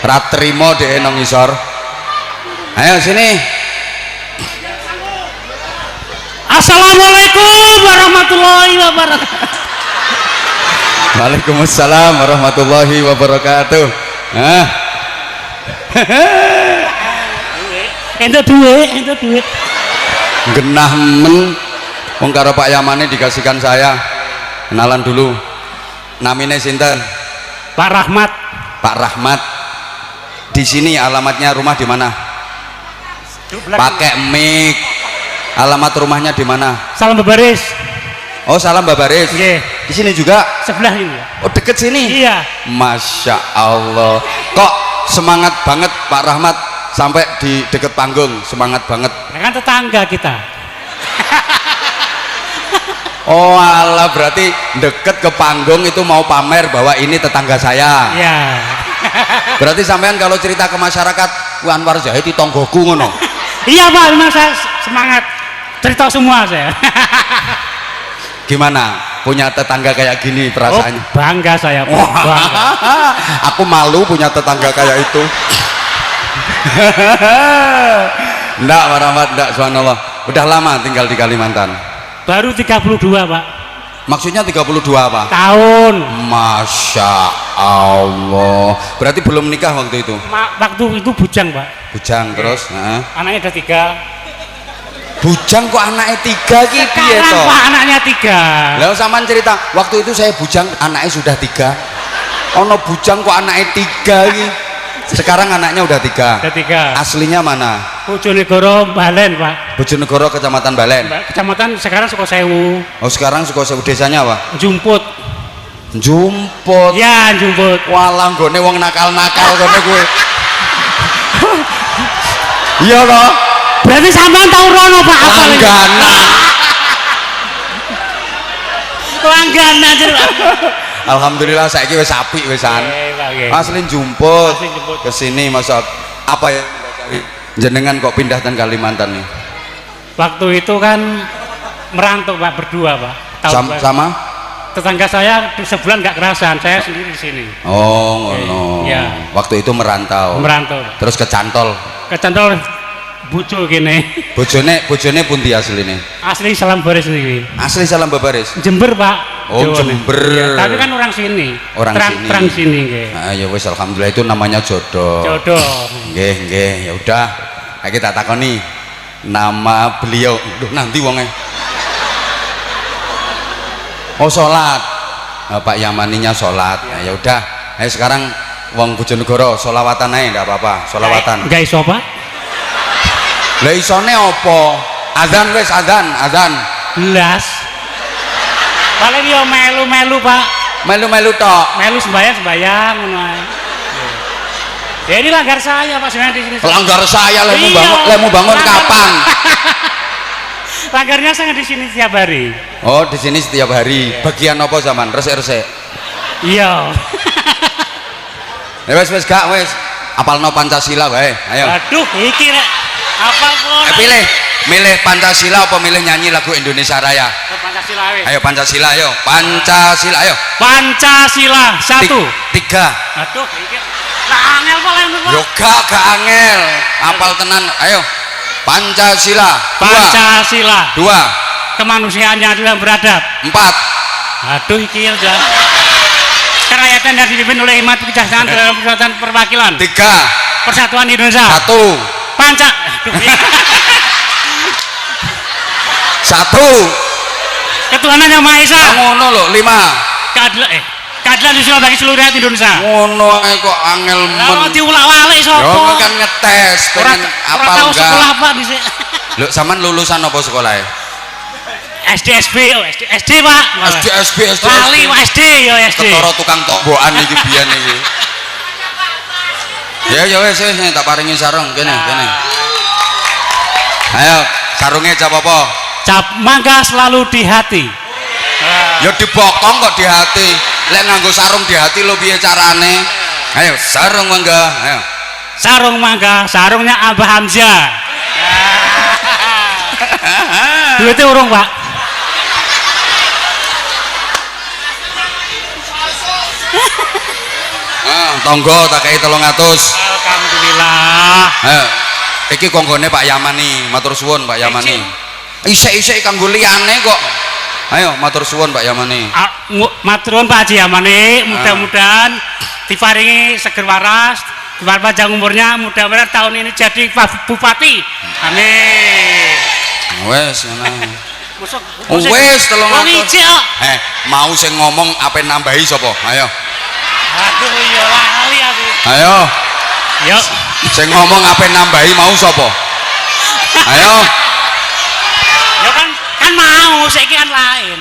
Ratrimo deh nang ngisor. Ayo sini. Assalamualaikum warahmatullahi wabarakatuh. Waalaikumsalam warahmatullahi wabarakatuh. Ento duit. Genah men wong karo Pak Yamane dikasihkan saya. Kenalan dulu. Namine sinten? Pak Rahmat. Pak Rahmat. Di sini alamatnya rumah di mana? Pakai mic. Alamat rumahnya di mana? Salam Babaris. Oh, Salam Babaris. Nggih. Di sini juga? Sebelah ini. Oh, deket sini? Iya. Masya Allah. Kok semangat banget Pak Rahmat sampai di deket panggung, semangat banget. Ya kan tetangga kita. Oh alah, berarti deket ke panggung itu mau pamer bahwa ini tetangga saya. Iya. Berarti sampean kalau cerita ke masyarakat, "Wah, Anwar Zahid itu tonggoku ngono." Iya Pak, memang saya semangat cerita semua saya. Gimana? Punya tetangga kayak gini perasaannya? Oh, bangga saya Pak. Bangga. Aku malu punya tetangga kayak itu. Ndak, Pak Rahmat, ndak, subhanallah. Udah lama tinggal di Kalimantan? Baru 32 Pak. Maksudnya 32 apa? Tahun. Masya Allah. Berarti belum nikah waktu itu? Waktu itu bujang Pak. Bujang terus? Anaknya ada 3. Bujang kok anaknya 3 gitu ya Sekarang toh? Pak anaknya 3. Lalu sampean cerita, waktu itu saya bujang anaknya sudah 3. Ono bujang kok anaknya 3 gitu. Sekarang anaknya udah 3. Ada 3. Aslinya mana? Bojonegoro Balen Pak. Bojonegoro, Kecamatan Balen. Kecamatan sekarang Sukosewu. Oh, sekarang Sukosewu. Desanya apa? Jumput. Jumput. Ya Jumput. Walah, nggone wong nakal-nakal kono gue. Iya loh. Berarti sampean tahu rono Pak apa? Langganan. Langganan aja Pak. Alhamdulillah saiki wis apik wisan. Asli Jumput. Kesini masa apa ya? Jenengan kok pindah dan Kalimantan nih? Waktu itu kan merantau Pak, berdua Pak. Sama? Tetangga saya sebulan nggak kerasan, saya sendiri di sini. Oh ngono. Iya. Waktu itu merantau. Terus kecantol. Kecantol bojo gini. Bojone pundi asline? Asli Salam Baris nih. Asli Salam Babaris. Jember Pak. Oh Jember. Ya, tapi kan orang sini. Terang sini nggih. Nah, ya wis alhamdulillah itu namanya jodoh. Jodoh. Nggih, ya udah. Kita takoni nama beliau. Duh, nanti wonge. Oh sholat. Pak Yamaninya sholat. Nah, ya udah. Ayo sekarang wong Bojonegoro sholawatan aja ndak apa-apa. Sholawatan. Enggak iso Pak. Lah isone apa? Azan wis azan. Belas. Paling yo melu-melu Pak. Melu-melu tok. Melu sembayang ngono ae. Ya ini langgar saya Pak sebenarnya di sini. Langgar saya lemu bangun kapan? Langgarnya saya di sini setiap hari. Oh, di sini setiap hari. Bagian apa zaman? Resik-resik. Iya. Wes gak wes. Apalno Pancasila wae. Ayo. Aduh, iki rek. Apal pun. Milih Pancasila apa milih nyanyi lagu Indonesia Raya? Pancasila wes. Ayo Pancasila ayo. Pancasila ayo. Pancasila 1. 3. Aduh, iki. Lah angel kok lemu Pak. Yo gak angel. Apal tenan. Ayo. Pancasila. 2. Pancasila. 2. Kemanusiaan yang adil dan beradab. 4. Aduh, iki ya. Kerakyatan yang dipimpin oleh hikmat kebijaksanaan dalam persatuan perwakilan. 3. Persatuan Indonesia. 1. Panca. 1. Ketuhanan yang Maha Esa. Ngono lho. 5. Keadilan sosial bagi seluruh rakyat Indonesia. Ngono ae kok angel men. Lah diulak-walik sapa? Yo kan ngetes pengen apa tahu enggak. sekolah apa dhisik. Lho sampean lulusan apa sekolahnya? SD Pak. SD. Lali SD ya SD. Ketara tukang tombokan iki biyen iki. Ya wis tak paringi sarung kene. Ayo, sarungnya cap apa? Cap mangga selalu di hati. Ya dibokong kok di hati. Lek nganggo sarung di hati lo piye carane? Ayo, sarung mangga. Ayo. Sarung mangga, sarungnya Abah Hamzah. Duitnya urung, Pak. tonggo tak kei 300. Alhamdulillah. Iki konggone Pak Yamani, matur suwun Pak Yamani. Isik-isik kanggo liyane kok. Ayo matur suwun Pak Yamani. Matur nuwun Pak Haji Yamani, mudah-mudahan diparingi seger waras, panjang umurnya, mudah-mudahan tahun ini jadi bupati. Amin. Wes ngono. Wes 300. Mau sing ngomong ape nambahi sapa? Ayo. Aduh ya lali aku. Ayo. Yo. Sing ngomong ape nambahi mau sapa? Ayo. Ya kan mau, saiki kan lain.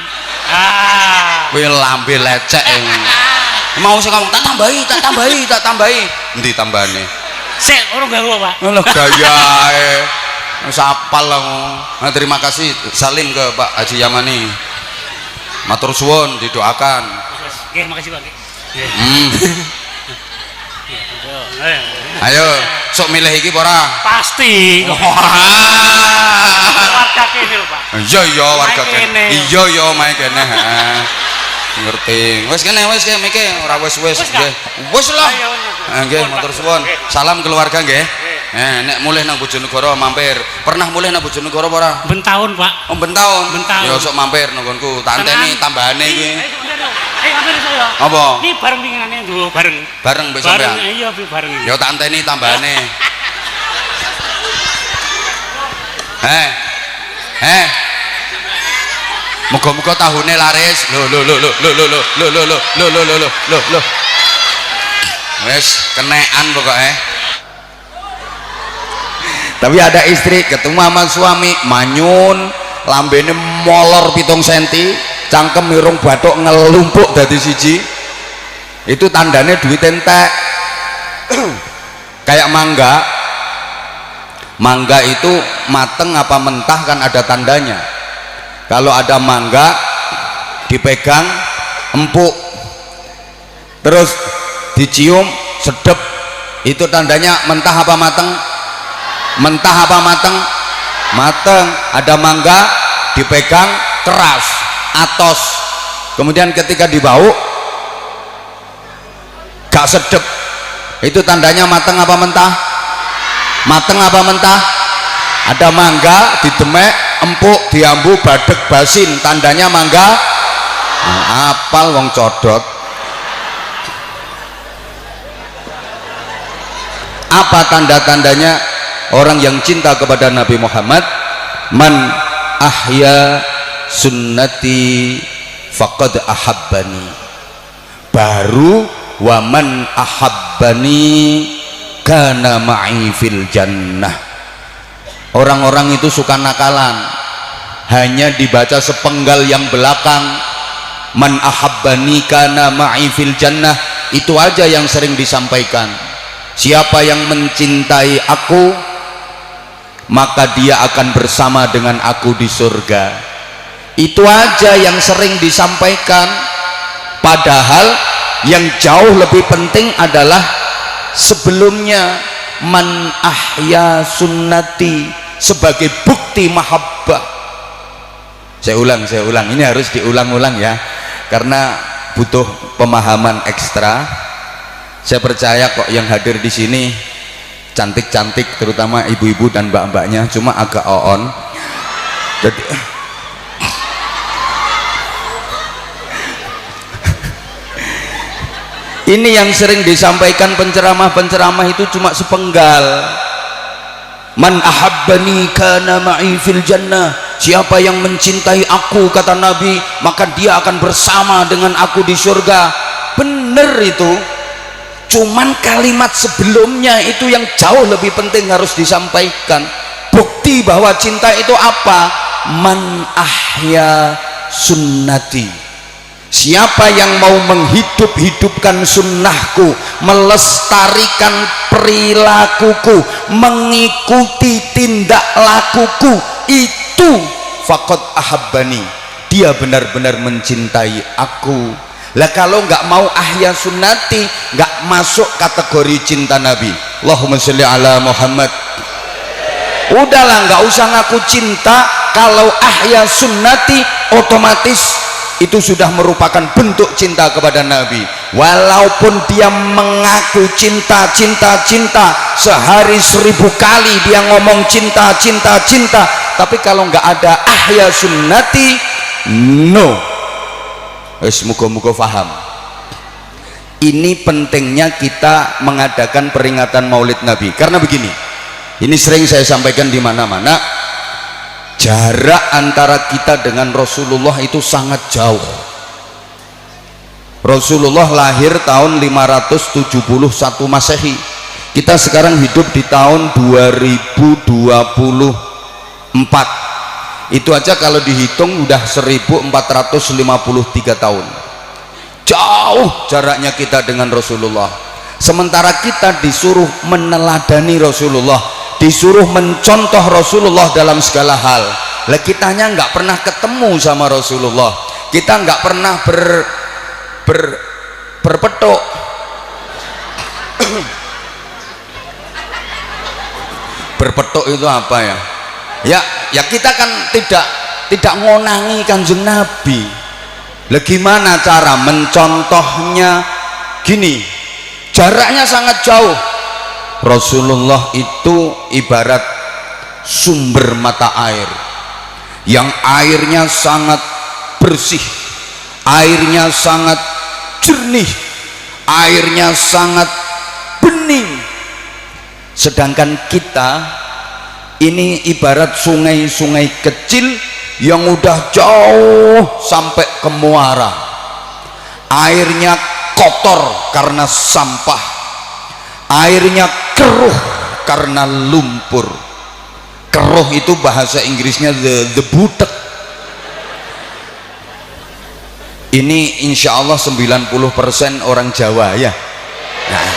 Kuwi lambe lecek. Mau sing ngomong tak tambahi. Endi tambahane? Sik, ora ganggu, Pak. Lho gayae. Wis apal aku. Nah, terima kasih salim ke Pak Haji Yamani. Matur suwun didoakan. Nggih, makasih Pak. Ayo, sok milih iki apa ora? Pasti. Warga kene lho, Pak. Iya warga kene. Iya omahe kene. Ngerti. Wis kene miki ora wis nggih. Wis lah. Nggih, matur suwun. Salam keluarga nggih. Nek mulih nang Bojonegoro mampir. Pernah mulih nang Bojonegoro apa ora? Ben taun, Pak. Oh, ben taun. Ya sok mampir nang nggonku. Tak anteni tambahane iki. Mampir saya. Apa? Iki bareng pingane nduk bareng. Bareng mbek sampean. Iya, bareng. Ya tak anteni tambahane. Muga-muga tahune laris. Lho. Wes kenekan pokoknya. Tapi ada istri ketemu sama suami manyun, lambene molor 7 cm, cangkem irung bathuk ngelumpuk dadi siji. Itu tandanya duit entek. Kayak mangga itu mateng apa mentah kan ada tandanya. Kalau ada mangga dipegang empuk, terus dicium sedep, itu tandanya mentah apa mateng? Mentah apa mateng? Mateng. Ada mangga dipegang keras, atos, kemudian ketika dibau gak sedep, itu tandanya mateng apa mentah? Mateng apa mentah? Ada mangga didemek empuk, diambu badek basin, tandanya mangga. Apal wong codot. Apa tanda-tandanya orang yang cinta kepada Nabi Muhammad? Man ahya sunnati faqad ahabbani. Baru waman ahabbani kana ma'i fil jannah. Orang-orang itu suka nakalan, hanya dibaca sepenggal yang belakang. Man ahabbani kana ma'i fil jannah, itu aja yang sering disampaikan. Siapa yang mencintai aku, maka dia akan bersama dengan aku di surga. Itu aja yang sering disampaikan. Padahal yang jauh lebih penting adalah sebelumnya, man ahya sunnati, sebagai bukti mahabbah. Saya ulang, ini harus diulang-ulang ya, karena butuh pemahaman ekstra. Saya percaya kok yang hadir di sini cantik-cantik, terutama ibu-ibu dan mbak-mbaknya, cuma agak oon. Jadi ini yang sering disampaikan penceramah-penceramah itu cuma sepenggal. Man ahabbani kana ma'i fil jannah, siapa yang mencintai aku, kata Nabi, maka dia akan bersama dengan aku di surga. Bener itu, cuman kalimat sebelumnya itu yang jauh lebih penting harus disampaikan. Bukti bahwa cinta itu apa? Man ahya sunnati, siapa yang mau menghidup-hidupkan sunnahku, melestarikan perilakuku, mengikuti tindak lakuku, itu faqad ahabbani, dia benar-benar mencintai aku. Lah kalau nggak mau ahya sunnati, nggak masuk kategori cinta Nabi. Allahumma sholli ala Muhammad. Udahlah, nggak usah ngaku cinta. Kalau ahya sunnati otomatis itu sudah merupakan bentuk cinta kepada Nabi. Walaupun dia mengaku cinta sehari 1000 kali dia ngomong cinta, tapi kalau nggak ada ahya sunnati, no. Muga-muga faham. Ini pentingnya kita mengadakan peringatan Maulid Nabi. Karena begini, ini sering saya sampaikan di mana-mana, jarak antara kita dengan Rasulullah itu sangat jauh. Rasulullah lahir tahun 571 Masehi. Kita sekarang hidup di tahun 2024. Itu aja kalau dihitung udah 1453 tahun. Jauh jaraknya kita dengan Rasulullah. Sementara kita disuruh meneladani Rasulullah, disuruh mencontoh Rasulullah dalam segala hal. Lah kitanya nggak pernah ketemu sama Rasulullah, kita nggak pernah berpetuk. Berpetuk itu apa ya? Ya kita kan tidak ngonangi Kanjeng Nabi. Lah gimana cara mencontohnya? Gini, jaraknya sangat jauh. Rasulullah itu ibarat sumber mata air yang airnya sangat bersih, airnya sangat jernih, airnya sangat bening. Sedangkan kita ini ibarat sungai-sungai kecil yang udah jauh sampai ke muara, airnya kotor karena sampah, airnya keruh karena lumpur. Keruh itu bahasa Inggrisnya the butek. Ini insya Allah 90% orang Jawa ya. Nah,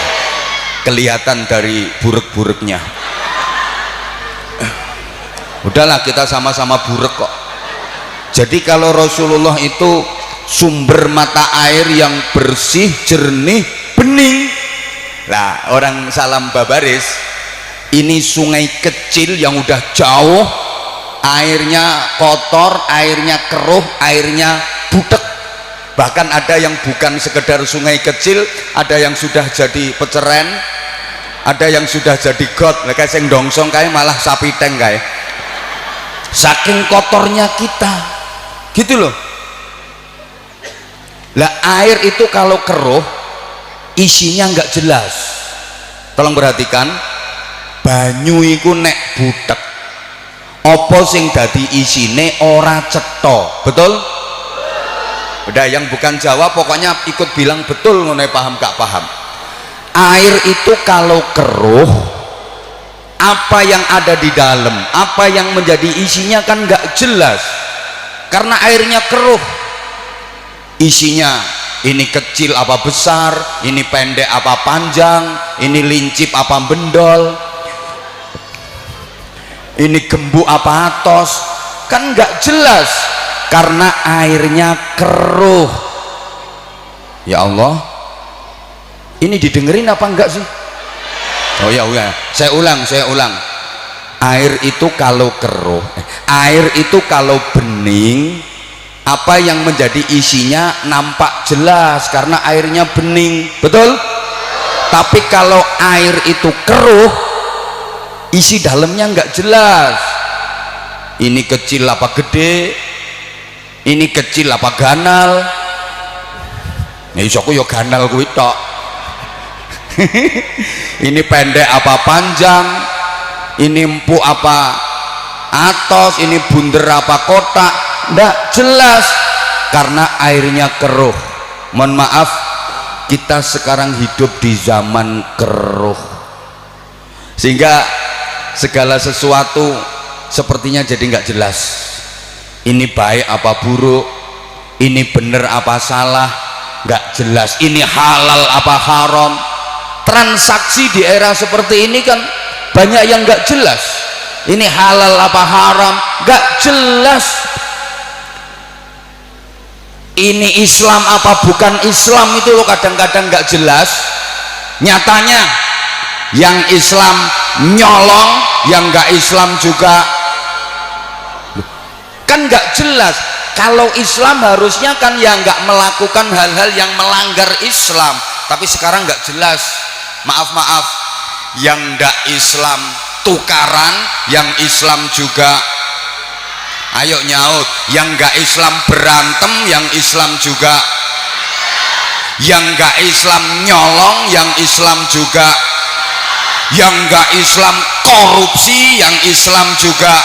kelihatan dari burek-bureknya. Udahlah, kita sama-sama burek kok. Jadi kalau Rasulullah itu sumber mata air yang bersih, jernih, bening. Lah orang Salam Babaris ini sungai kecil yang udah jauh, airnya kotor, airnya keruh, airnya butek. Bahkan ada yang bukan sekedar sungai kecil, ada yang sudah jadi peceren, ada yang sudah jadi got. Lah kayak sing dongsong kayak malah sapi teng kayak. Saking kotornya kita. Gitu loh. Lah air itu kalau keruh isinya nggak jelas. Tolong perhatikan, banyu iku nek butek apa sing dadi isine ora cetha, betul? Udah, yang bukan Jawa pokoknya ikut bilang betul, ngono paham gak paham. Air itu kalau keruh, apa yang ada di dalam, apa yang menjadi isinya kan nggak jelas. Karena airnya keruh, isinya ini kecil apa besar, ini pendek apa panjang, ini lincip apa bendol, ini gembuk apa atos, kan nggak jelas karena airnya keruh. Ya Allah, ini didengerin apa enggak sih? Oh ya, saya ulang. Air itu kalau keruh, air itu kalau bening, apa yang menjadi isinya nampak jelas karena airnya bening, betul? Tapi kalau air itu keruh, isi dalamnya nggak jelas. Ini kecil apa gede, ini kecil apa ganal. Ya isoku yo ganal kuwi tok. Ini pendek apa panjang, ini empuk apa atos, ini bunder apa kotak, nggak jelas karena airnya keruh. Mohon maaf, kita sekarang hidup di zaman keruh sehingga segala sesuatu sepertinya jadi nggak jelas. Ini baik apa buruk, ini benar apa salah, nggak jelas. Ini halal apa haram. Transaksi di era seperti ini kan banyak yang nggak jelas. Ini halal apa haram, nggak jelas. Ini Islam apa bukan Islam itu loh kadang-kadang nggak jelas. Nyatanya yang Islam nyolong, yang nggak Islam juga kan nggak jelas. Kalau Islam harusnya kan ya nggak melakukan hal-hal yang melanggar Islam, tapi sekarang nggak jelas. Maaf, yang ndak Islam tukaran, yang Islam juga ayo nyaut, yang nggak Islam berantem, yang Islam juga, yang nggak Islam nyolong, yang Islam juga, yang nggak Islam korupsi, yang Islam juga.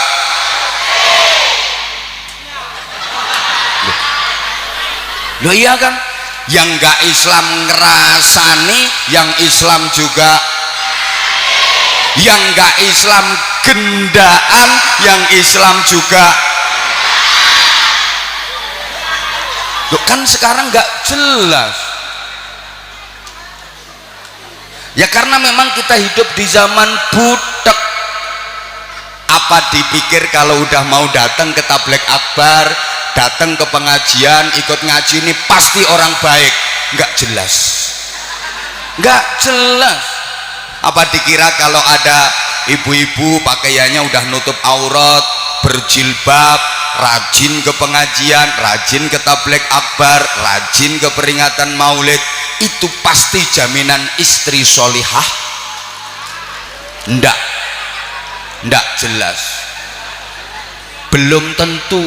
Loh iya kan, yang nggak Islam ngerasani, yang Islam juga, yang nggak Islam gendaan, yang Islam juga. Loh kan sekarang nggak jelas ya, karena memang kita hidup di zaman butek. Apa dipikir kalau udah mau datang ke tabligh akbar, datang ke pengajian, ikut ngaji ini pasti orang baik? Nggak jelas, nggak jelas. Apa dikira kalau ada ibu-ibu pakaiannya udah nutup aurat, berjilbab, rajin ke pengajian, rajin ke tabligh akbar, rajin ke peringatan maulid, itu pasti jaminan istri solihah? Ndak jelas. Belum tentu.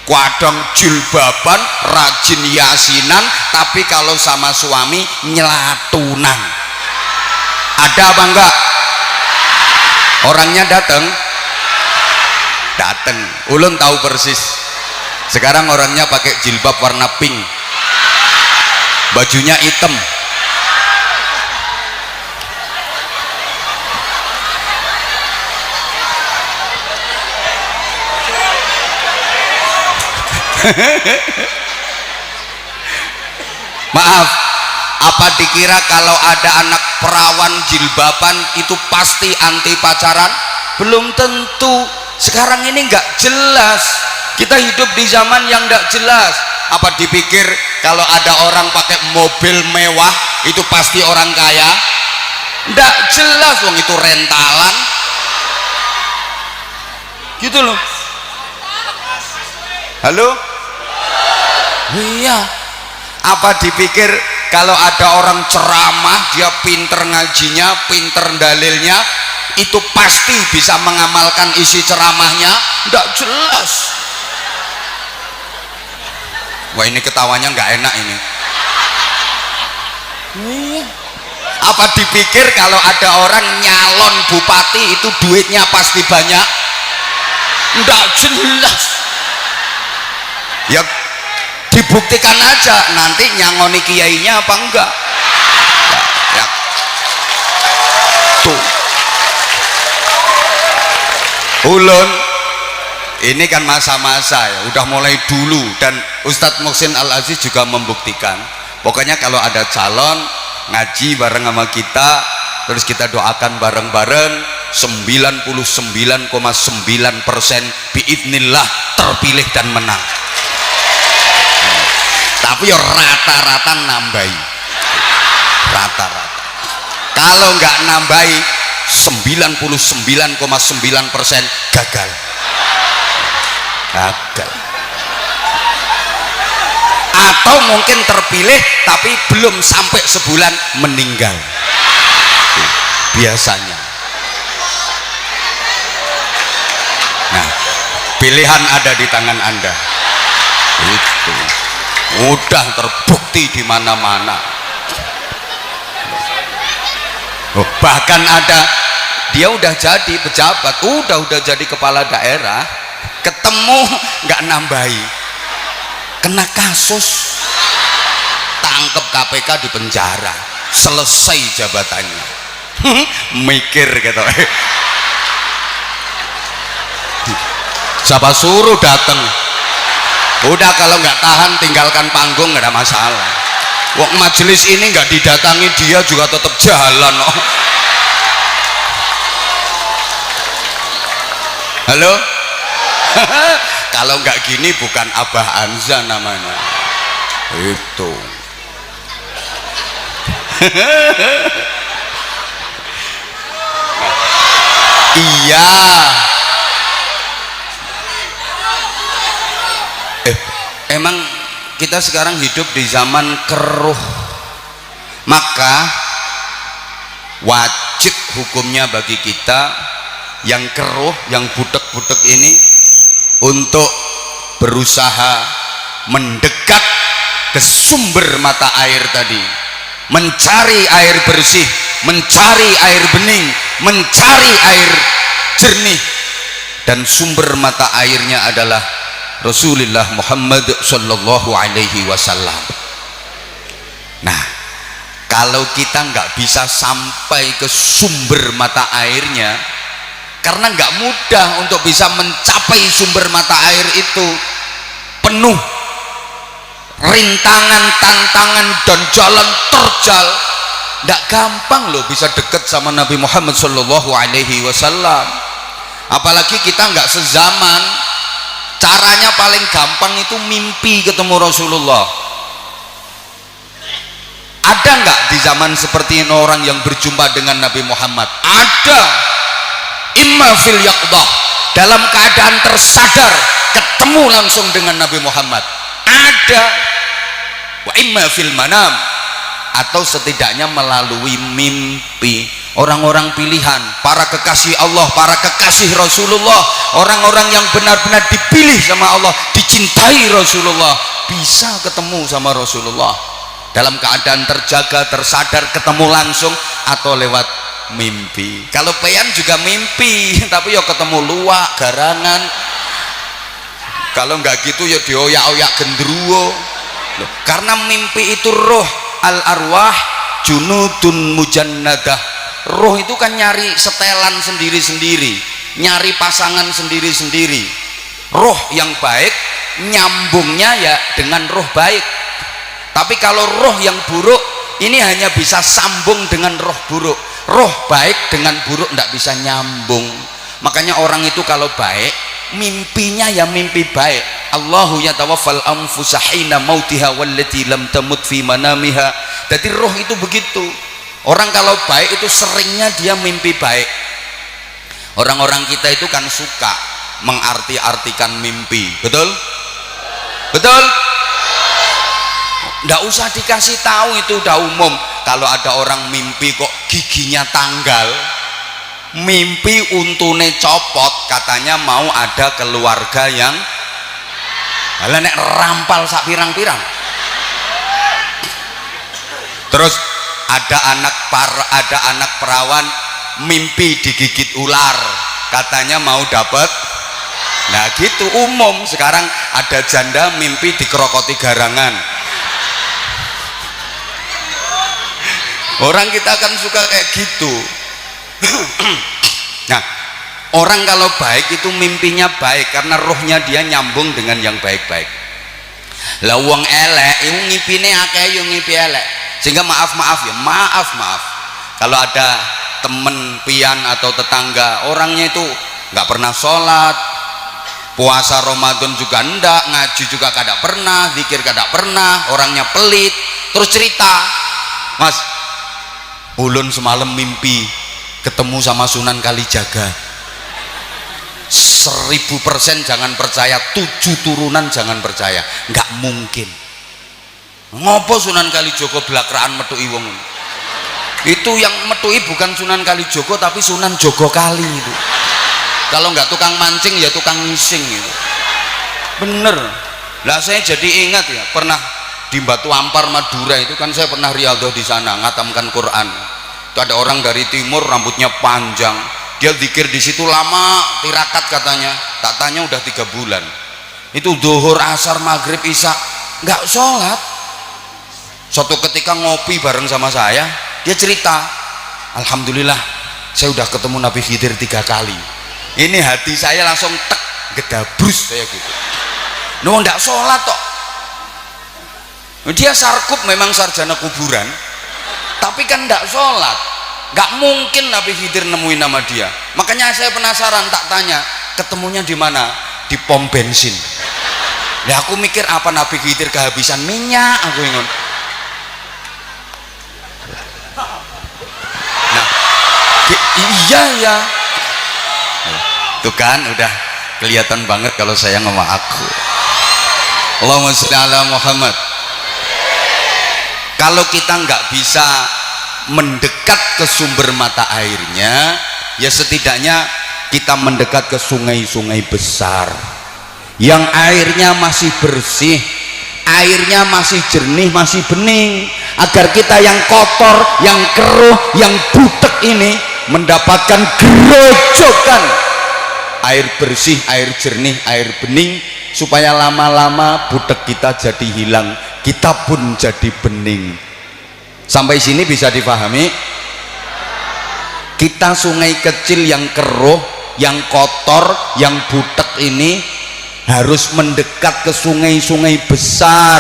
Kadang jilbaban, rajin yasinan, tapi kalau sama suami nyelatunan. Ada apa enggak? Orangnya datang, ulun tahu persis. Sekarang orangnya pakai jilbab warna pink, bajunya hitam. Maaf, apa dikira kalau ada anak perawan jilbaban itu pasti anti pacaran? Belum tentu. Sekarang ini nggak jelas. Kita hidup di zaman yang nggak jelas. Apa dipikir kalau ada orang pakai mobil mewah itu pasti orang kaya? Nggak jelas, wong itu rentalan gitu loh. Halo? Iya. Apa dipikir kalau ada orang ceramah, dia pinter ngajinya, pinter dalilnya, itu pasti bisa mengamalkan isi ceramahnya? Nggak jelas. Wah, ini ketawanya nggak enak ini. Iya. Apa dipikir kalau ada orang nyalon bupati itu duitnya pasti banyak? Nggak jelas. Ya dibuktikan aja nanti nyangoni kiainya apa enggak ya. Tuh ulun ini kan masa-masa ya, udah mulai dulu, dan Ustadz Muhsin Al-Aziz juga membuktikan. Pokoknya kalau ada calon ngaji bareng sama kita, terus kita doakan bareng-bareng, 99,9% biidznillah terpilih dan menang. Tapi ya rata-rata nambahi, rata-rata. Kalau nggak nambahi 99,9% gagal. Atau mungkin terpilih tapi belum sampai sebulan meninggal biasanya. Nah, pilihan ada di tangan Anda. Itu udah terbukti di mana-mana. Oh, bahkan ada dia udah jadi pejabat, udah jadi kepala daerah, ketemu nggak nambahi, kena kasus, tangkep KPK di penjara, selesai jabatannya. Mikir gitu. Siapa suruh datang? Udah, kalau nggak tahan tinggalkan panggung, nggak ada masalah. Wong majelis ini nggak didatangi dia juga tetap jalan. Oh. Halo? Kalau nggak gini bukan Abah Anza namanya. Itu. Iya. emang kita sekarang hidup di zaman keruh, maka wajib hukumnya bagi kita yang keruh, yang butek-butek ini untuk berusaha mendekat ke sumber mata air tadi, mencari air bersih, mencari air bening, mencari air jernih, dan sumber mata airnya adalah Rasulullah Muhammad sallallahu alaihi wasallam. Nah, kalau kita nggak bisa sampai ke sumber mata airnya, karena nggak mudah untuk bisa mencapai sumber mata air itu, penuh rintangan, tantangan, dan jalan terjal. Nggak gampang loh bisa dekat sama Nabi Muhammad sallallahu alaihi wasallam. Apalagi kita nggak sezaman. Caranya paling gampang itu mimpi ketemu Rasulullah. Ada nggak di zaman seperti ini orang yang berjumpa dengan Nabi Muhammad? Ada. Imma fil yaqdah, dalam keadaan tersadar ketemu langsung dengan Nabi Muhammad. Ada. Wa imma fil manam, atau setidaknya melalui mimpi. Orang-orang pilihan, para kekasih Allah, para kekasih Rasulullah, orang-orang yang benar-benar dipilih sama Allah, dicintai Rasulullah, bisa ketemu sama Rasulullah dalam keadaan terjaga, tersadar, ketemu langsung atau lewat mimpi. Kalau peyan juga mimpi, tapi ya ketemu luwak, garangan. Kalau nggak gitu ya dioyak-oyak gendruwo. Karena mimpi itu roh, al arwah junudun mujannadah. Roh itu kan nyari setelan sendiri-sendiri, nyari pasangan sendiri-sendiri. Roh yang baik nyambungnya ya dengan roh baik. Tapi kalau roh yang buruk ini hanya bisa sambung dengan roh buruk. Roh baik dengan buruk tidak bisa nyambung. Makanya orang itu kalau baik, mimpinya ya mimpi baik. Allahu yatawaffal anfusa hina mautiha wallati lam tamut fi manamiha. Jadi roh itu begitu. Orang kalau baik itu seringnya dia mimpi baik. Orang-orang kita itu kan suka mengarti-artikan mimpi, betul? Betul? Nggak usah dikasih tahu, itu udah umum. Kalau ada orang mimpi kok giginya tanggal, mimpi untune copot, katanya mau ada keluarga yang halah nek rampal sak pirang-pirang. Terus ada anak perawan mimpi digigit ular, katanya mau dapat. Nah gitu umum. Sekarang ada janda mimpi dikerokoti garangan. Orang kita kan suka kayak gitu. Nah, orang kalau baik itu mimpinya baik karena rohnya dia nyambung dengan yang baik-baik. Lah wong elek iku ngipine akeh yo ngipi elek. Sehingga maaf kalau ada temen pian atau tetangga orangnya itu nggak pernah sholat, puasa Ramadan juga ndak, ngaji juga kada pernah, zikir kada pernah, orangnya pelit, terus cerita, Mas ulun semalam mimpi ketemu sama Sunan Kalijaga. 1000% jangan percaya, 7 turunan jangan percaya, nggak mungkin. Ngopo Sunan Kalijogo belakraan metui wong itu? Yang metui bukan Sunan Kalijogo tapi Sunan Jogokali itu. Kalau nggak tukang mancing ya tukang ngising itu. Bener lah, saya jadi ingat ya, pernah di Batu Ampar Madura itu kan saya pernah riyadhah di sana, ngatamkan Quran. Itu ada orang dari timur rambutnya panjang, dia zikir di situ lama, tirakat katanya. Tak tanya udah 3 bulan itu zuhur, asar, maghrib, isya nggak sholat. Suatu ketika ngopi bareng sama saya, dia cerita, alhamdulillah saya udah ketemu Nabi Khidir 3 kali. Ini hati saya langsung tek, gedabrus kayak gitu. No, nggak sholat toh. Dia sarkup, memang sarjana kuburan, tapi kan nggak sholat. Nggak mungkin Nabi Khidir nemuin nama dia. Makanya saya penasaran, tak tanya ketemunya di mana? Di pom bensin. Ya aku mikir apa Nabi Khidir kehabisan minyak, aku ingat. Iya ya, tuh kan udah kelihatan banget kalau saya ngomong aku. Allahumma sholli ala Muhammad. Kalau kita nggak bisa mendekat ke sumber mata airnya, ya setidaknya kita mendekat ke sungai-sungai besar yang airnya masih bersih, airnya masih jernih, masih bening, agar kita yang kotor, yang keruh, yang butek ini mendapatkan gerojokan air bersih, air jernih, air bening, supaya lama-lama butek kita jadi hilang, kita pun jadi bening. Sampai sini bisa dipahami? Kita sungai kecil yang keruh, yang kotor, yang butek ini harus mendekat ke sungai-sungai besar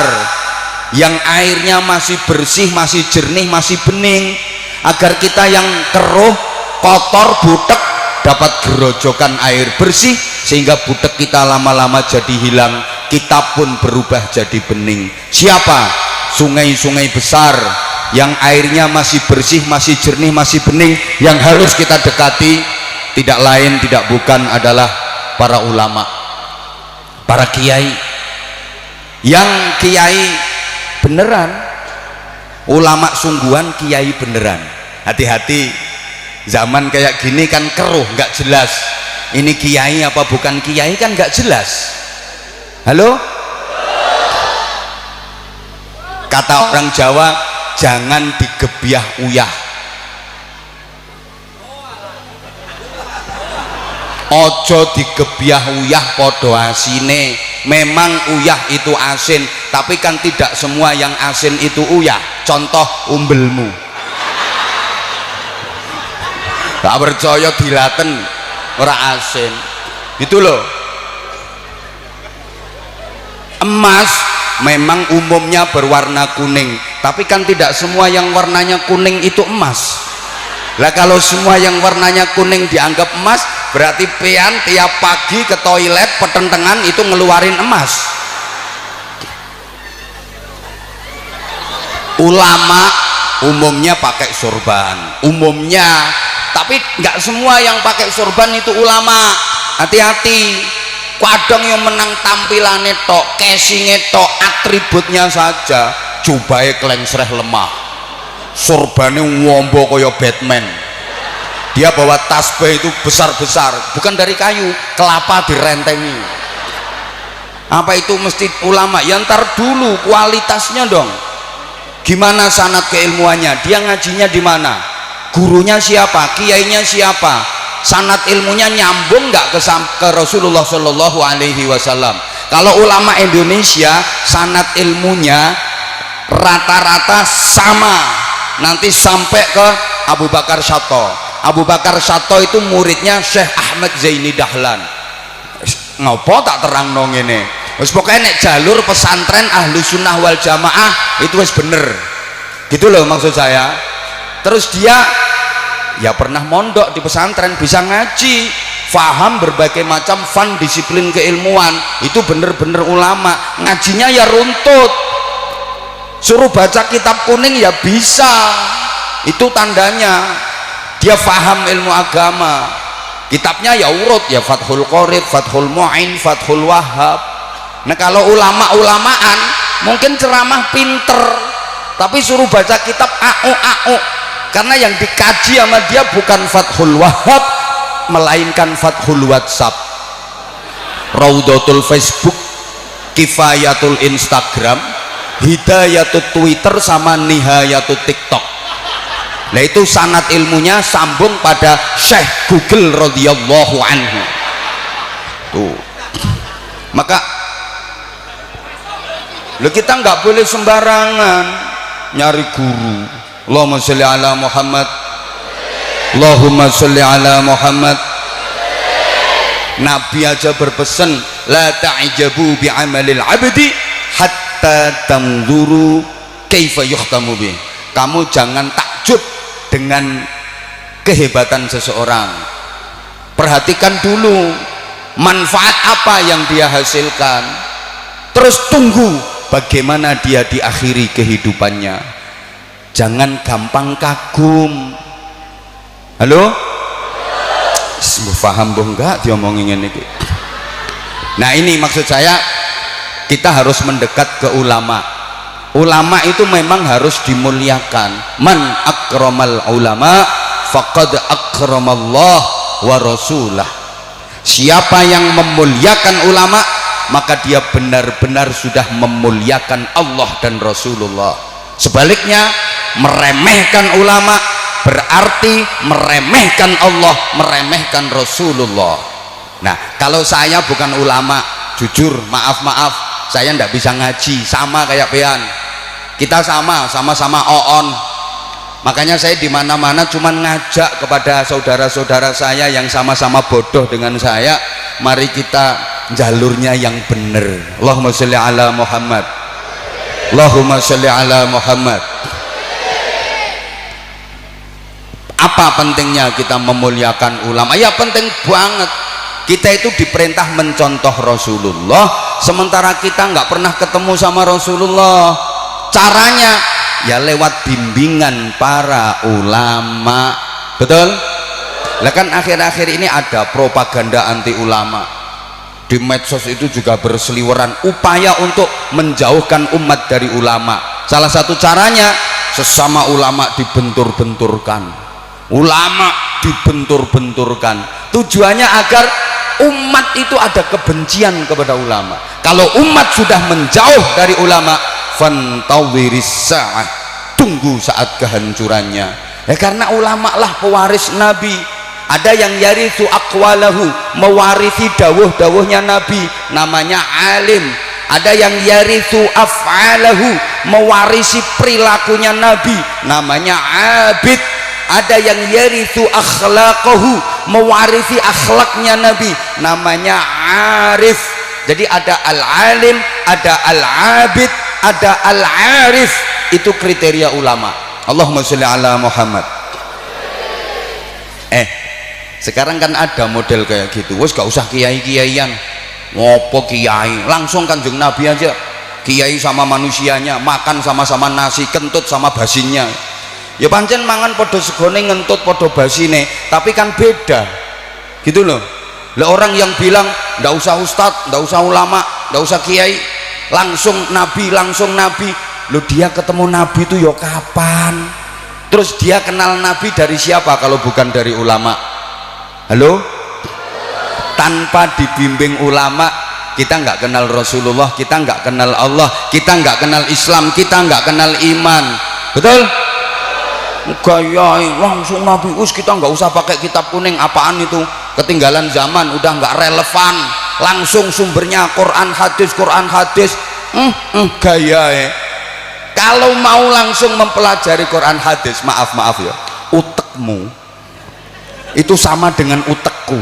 yang airnya masih bersih, masih jernih, masih bening, agar kita yang keruh, kotor, butek dapat gerojokan air bersih, sehingga butek kita lama-lama jadi hilang, kita pun berubah jadi bening. Siapa? Sungai-sungai besar yang airnya masih bersih, masih jernih, masih bening, yang harus kita dekati tidak lain tidak bukan adalah para ulama, para kiai. Yang kiai beneran, ulama sungguhan, kiai beneran. Hati-hati, zaman kayak gini kan keruh, nggak jelas ini kiai apa bukan kiai, kan nggak jelas. Halo, kata orang Jawa, jangan digebyah uyah, ojo digebyah uyah podo asine. Memang uyah itu asin, tapi kan tidak semua yang asin itu uyah. Contoh umbelmu, gak percaya dilaten ora asin gitu loh. Emas memang umumnya berwarna kuning, tapi kan tidak semua yang warnanya kuning itu emas. Lah kalau semua yang warnanya kuning dianggap emas, berarti pian tiap pagi ke toilet petentengan itu ngeluarin emas. Ulama umumnya pakai sorban, umumnya, tapi nggak semua yang pakai sorban itu ulama. Hati-hati, kadang yang menang tampilannya tok, casingnya tok, atributnya saja, jubahe klengsreh lemah, sorbannya wombo koyo Batman. Dia bawa tasbih itu besar-besar, bukan dari kayu, kelapa direntengi. Apa itu mesti ulama? Ya ntar dulu kualitasnya dong, gimana sanad keilmuannya, dia ngajinya di mana, gurunya siapa, kiainya siapa, sanad ilmunya nyambung nggak ke Rasulullah Shallallahu Alaihi Wasallam. Kalau ulama Indonesia sanad ilmunya rata-rata sama, nanti sampai ke Abu Bakar Syato. Abu Bakar Syato itu muridnya Syekh Ahmad Zaini Dahlan. Ngopo tak terang nong ini, wis pokoknya nek jalur pesantren ahlu sunnah wal jamaah itu wis bener gitu loh maksud saya. Terus dia ya pernah mondok di pesantren, bisa ngaji, faham berbagai macam fan disiplin keilmuan, itu bener-bener ulama. Ngajinya ya runtut, suruh baca kitab kuning ya bisa, itu tandanya dia faham ilmu agama. Kitabnya ya urut, ya Fathul Qorib, Fathul Mu'in, Fathul Wahhab. Nah kalau ulama-ulamaan mungkin ceramah pinter, tapi suruh baca kitab AU, karena yang dikaji sama dia bukan Fathul Wahhab, melainkan Fathul WhatsApp, Raudatul Facebook, Kifayatul Instagram, Hidayatul Twitter, sama Nihayatul TikTok. Nah itu sanad ilmunya sambung pada Syekh Google radhiyallahu anhu. Tuh. Maka lo kita nggak boleh sembarangan nyari guru. Allahumma sholli ala Muhammad. Allahumma sholli ala Muhammad. Nabi aja berpesan, la ta'jabu bi amalil abdi hatta tanzuru kaifa yuhtamu bih. Kamu jangan takjub dengan kehebatan seseorang, perhatikan dulu manfaat apa yang dia hasilkan, terus tunggu bagaimana dia diakhiri kehidupannya. Jangan gampang kagum. Halo, paham boh enggak diomongin ini? Nah ini maksud saya, kita harus mendekat ke ulama. Ulama itu memang harus dimuliakan. Man akramal ulama faqad akramallah wa rasulah. Siapa yang memuliakan ulama, maka dia benar-benar sudah memuliakan Allah dan Rasulullah. Sebaliknya, meremehkan ulama berarti meremehkan Allah, meremehkan Rasulullah. Nah, kalau saya bukan ulama, jujur, maaf, saya ndak bisa ngaji, sama kayak Pean. Kita sama-sama oon. Makanya saya di mana-mana cuman ngajak kepada saudara-saudara saya yang sama-sama bodoh dengan saya, mari kita jalurnya yang benar. Allahumma sholli ala Muhammad. Allahumma sholli ala Muhammad. Apa pentingnya kita memuliakan ulama? Ya penting banget. Kita itu diperintah mencontoh Rasulullah, sementara kita nggak pernah ketemu sama Rasulullah. Caranya ya lewat bimbingan para ulama, betul? Lah kan akhir-akhir ini ada propaganda anti ulama di medsos, itu juga berseliweran upaya untuk menjauhkan umat dari ulama. Salah satu caranya sesama ulama dibentur-benturkan, ulama dibentur-benturkan, tujuannya agar umat itu ada kebencian kepada ulama. Kalau umat sudah menjauh dari ulama, fantawiris sa'ah, tunggu saat kehancurannya. Ya karena ulama lah pewaris Nabi. Ada yang yarithu aqwalahu, mewarisi dawuh-dawuhnya Nabi, namanya alim. Ada yang yarithu af'alahu, mewarisi perilakunya Nabi, namanya abid. Ada yang yarithu akhlaqahu, mewarisi akhlaknya Nabi, namanya arif. Jadi ada al-alim, ada al-abid, ada al-arif. Itu kriteria ulama. Allahumma sholli ala Muhammad. Sekarang kan ada model kayak gitu. Wes gak usah kiai-kiaian. Ngopo kiai? Langsung Kanjeng Nabi aja. Kiai sama manusianya, makan sama-sama nasi, kentut sama basinnya. Ya pancen mangan podo segone, ngentut podo basine, tapi kan beda. Gitu loh. Lah orang yang bilang ndak usah ustadz, ndak usah ulama, ndak usah kiai, langsung Nabi. Loh dia ketemu Nabi itu ya kapan? Terus dia kenal Nabi dari siapa kalau bukan dari ulama? Halo? Tanpa dibimbing ulama, kita nggak kenal Rasulullah, kita nggak kenal Allah, kita nggak kenal Islam, kita nggak kenal iman. Betul? Gaya langsung Nabi, kita nggak usah pakai kitab kuning, apaan itu, ketinggalan zaman, udah nggak relevan, langsung sumbernya Quran hadis gaya. Kalau mau langsung mempelajari Quran hadis, maaf ya, utekmu itu sama dengan utekku,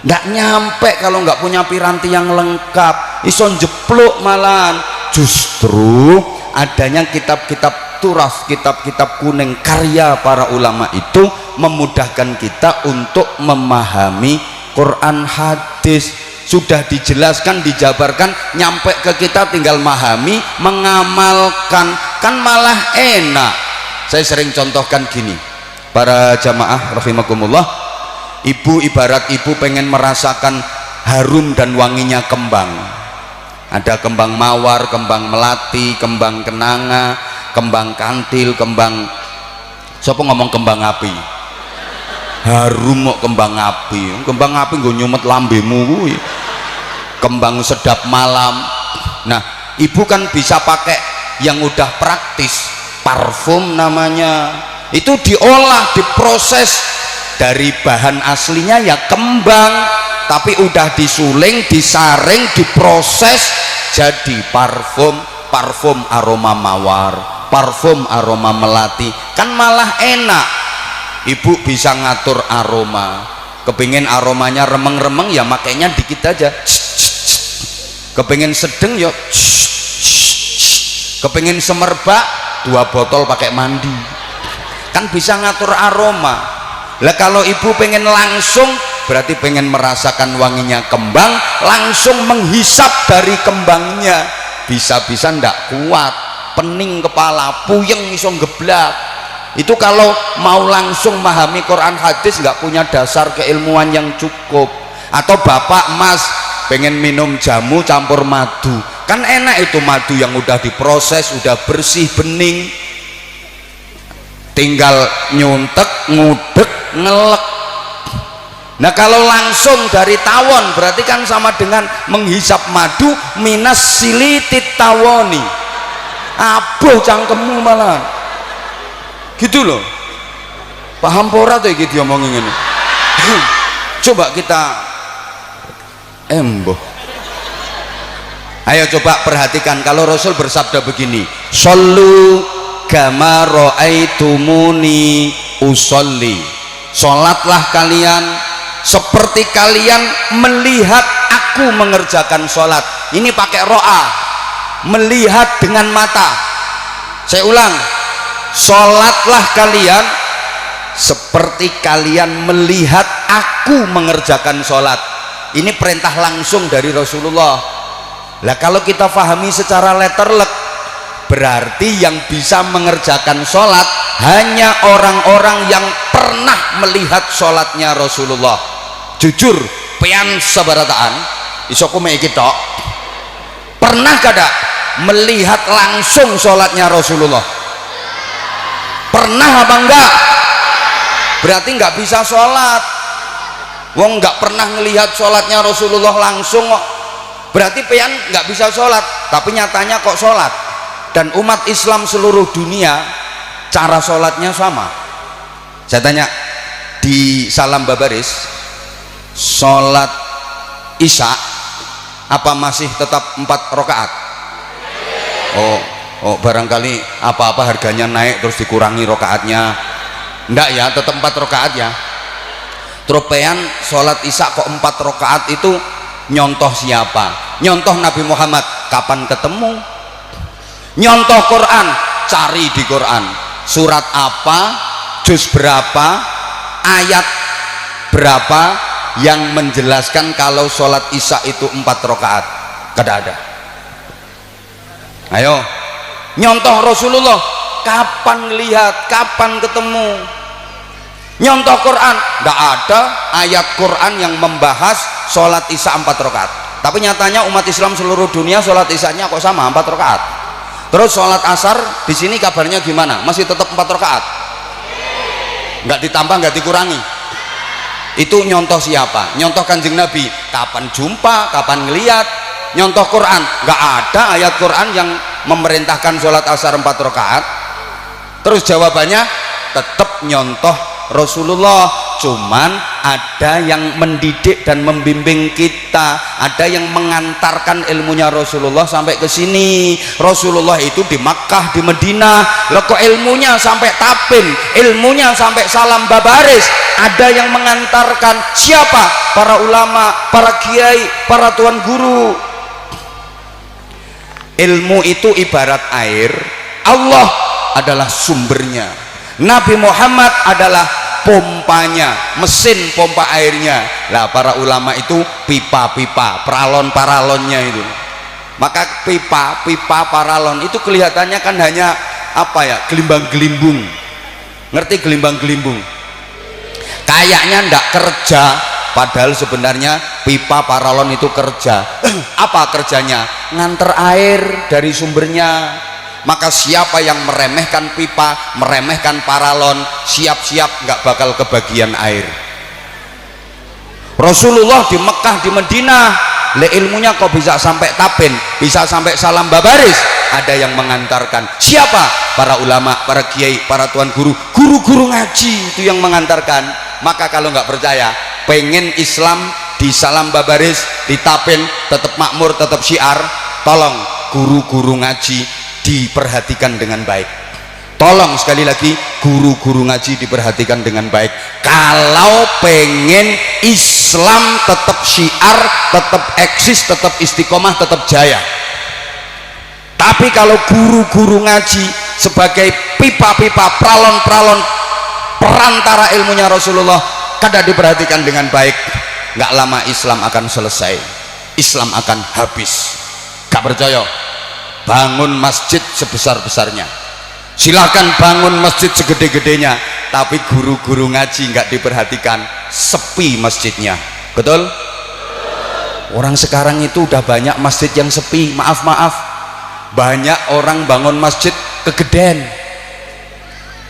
nggak nyampe kalau nggak punya piranti yang lengkap, ison jepluk malahan. Justru adanya kitab-kitab turas, kitab-kitab kuning karya para ulama itu memudahkan kita untuk memahami Quran hadis. Sudah dijelaskan, dijabarkan, nyampe ke kita tinggal memahami, mengamalkan, kan malah enak. Saya sering contohkan gini, para jamaah rahimakumullah, ibu ibarat ibu pengen merasakan harum dan wanginya kembang. Ada kembang mawar, kembang melati, kembang kenanga, kembang kantil, kembang, siapa ngomong kembang api? Harum kok kembang api nggo nyumet lambemu kuwi. Kembang sedap malam. Nah, ibu kan bisa pakai yang udah praktis, parfum namanya. Itu diolah, diproses dari bahan aslinya ya kembang, tapi udah disuling, disaring, diproses jadi parfum aroma mawar, parfum aroma melati, kan malah enak. Ibu bisa ngatur aroma, kepingin aromanya remeng-remeng ya makanya dikit aja, kepingin sedeng ya, kepingin semerbak 2 botol pakai mandi, kan bisa ngatur aroma. Lah kalau ibu pengen langsung, berarti pengen merasakan wanginya kembang, langsung menghisap dari kembangnya, bisa-bisa ndak kuat, pening kepala, puyeng iso geblak. Itu kalau mau langsung memahami Quran hadis nggak punya dasar keilmuan yang cukup. Atau bapak mas pengen minum jamu campur madu, Kan enak itu madu yang udah diproses, udah bersih, bening, tinggal nyuntek, ngudek, ngelek. Nah kalau langsung dari tawon berarti kan sama dengan menghisap madu minas silitit tawoni, aboh cangkemmu malah gitu loh. Paham pora tuh gitu ngomongin ini. Coba kita emboh. Ayo coba perhatikan kalau Rasul bersabda begini, shollu kama ra'aitumuni usolli, sholatlah kalian seperti kalian melihat aku mengerjakan sholat. Ini pakai ro'a, melihat dengan mata. Saya ulang, sholatlah kalian seperti kalian melihat aku mengerjakan sholat. Ini perintah langsung dari Rasulullah. Lah kalau kita pahami secara letterlek, berarti yang bisa mengerjakan sholat hanya orang-orang yang pernah melihat sholatnya Rasulullah. Jujur pian sabarataan isoku iki tok, pernah kada melihat langsung sholatnya Rasulullah? Pernah apa enggak? Berarti enggak bisa sholat. Wong enggak pernah melihat sholatnya Rasulullah langsung kok, berarti pian enggak bisa sholat. Tapi nyatanya kok sholat. Dan umat Islam seluruh dunia cara sholatnya sama. Saya tanya di Salam Babaris, sholat Isya apa masih tetap 4 rakaat? Oh barangkali apa-apa harganya naik terus dikurangi rakaatnya. Enggak ya, tetap 4 rakaat ya. Tropean sholat Isya kok 4 rakaat itu nyontoh siapa? Nyontoh Nabi Muhammad, kapan ketemu? Nyontoh Quran, cari di Quran surat apa, juz berapa, ayat berapa yang menjelaskan kalau sholat Isya itu 4 rakaat. Kada ada. Ayo nyontoh Rasulullah, kapan lihat, kapan ketemu? Nyontoh Quran, tidak ada ayat Quran yang membahas sholat Isya 4 rakaat. Tapi nyatanya umat Islam seluruh dunia sholat Isyanya kok sama 4 rakaat. Terus sholat asar di sini kabarnya gimana? Masih tetap 4 rakaat? Nggak ditambah, nggak dikurangi. Itu nyontoh siapa? Nyontoh Kanjeng Nabi. Kapan jumpa, kapan ngeliat? Nyontoh Quran, nggak ada ayat Quran yang memerintahkan sholat asar 4 rakaat. Terus jawabannya tetap nyontoh Rasulullah, cuman ada yang mendidik dan membimbing kita, ada yang mengantarkan ilmunya Rasulullah sampai ke sini. Rasulullah itu di Makkah, di Madinah, loh kok ilmunya sampai Tapin, ilmunya sampai Salam Babaris, ada yang mengantarkan. Siapa? Para ulama, para kiai, para tuan guru. Ilmu itu ibarat air, Allah adalah sumbernya, Nabi Muhammad adalah pompanya, mesin pompa airnya. Lah para ulama itu pipa-pipa, paralon-paralonnya itu. Maka pipa-pipa paralon itu kelihatannya kan hanya apa ya, gelimbang-gelimbung. Ngerti gelimbang-gelimbung? Kayaknya ndak kerja, padahal sebenarnya pipa paralon itu kerja. Apa kerjanya? Nganter air dari sumbernya. Maka siapa yang meremehkan pipa, meremehkan paralon, siap-siap nggak bakal kebagian air. Rasulullah di Mekah, di Madinah, le ilmunya kok bisa sampai Tapin, bisa sampai Salam Babaris, ada yang mengantarkan. Siapa? Para ulama, para kiai, para tuan guru, guru-guru ngaji itu yang mengantarkan. Maka kalau nggak percaya, pengen Islam di Salam Babaris, di Tapin tetap makmur, tetap syiar, tolong guru-guru ngaji diperhatikan dengan baik. Tolong sekali lagi guru-guru ngaji diperhatikan dengan baik. Kalau pengen Islam tetap syiar, tetap eksis, tetap istiqomah, tetap jaya. Tapi kalau guru-guru ngaji sebagai pipa-pipa, pralon-pralon perantara ilmunya Rasulullah kada diperhatikan dengan baik, nggak lama Islam akan selesai, Islam akan habis. Gak percaya? Bangun masjid sebesar-besarnya, silahkan bangun masjid segede-gedenya, tapi guru-guru ngaji nggak diperhatikan, sepi masjidnya. Betul? Orang sekarang itu udah banyak masjid yang sepi, maaf banyak orang bangun masjid kegeden.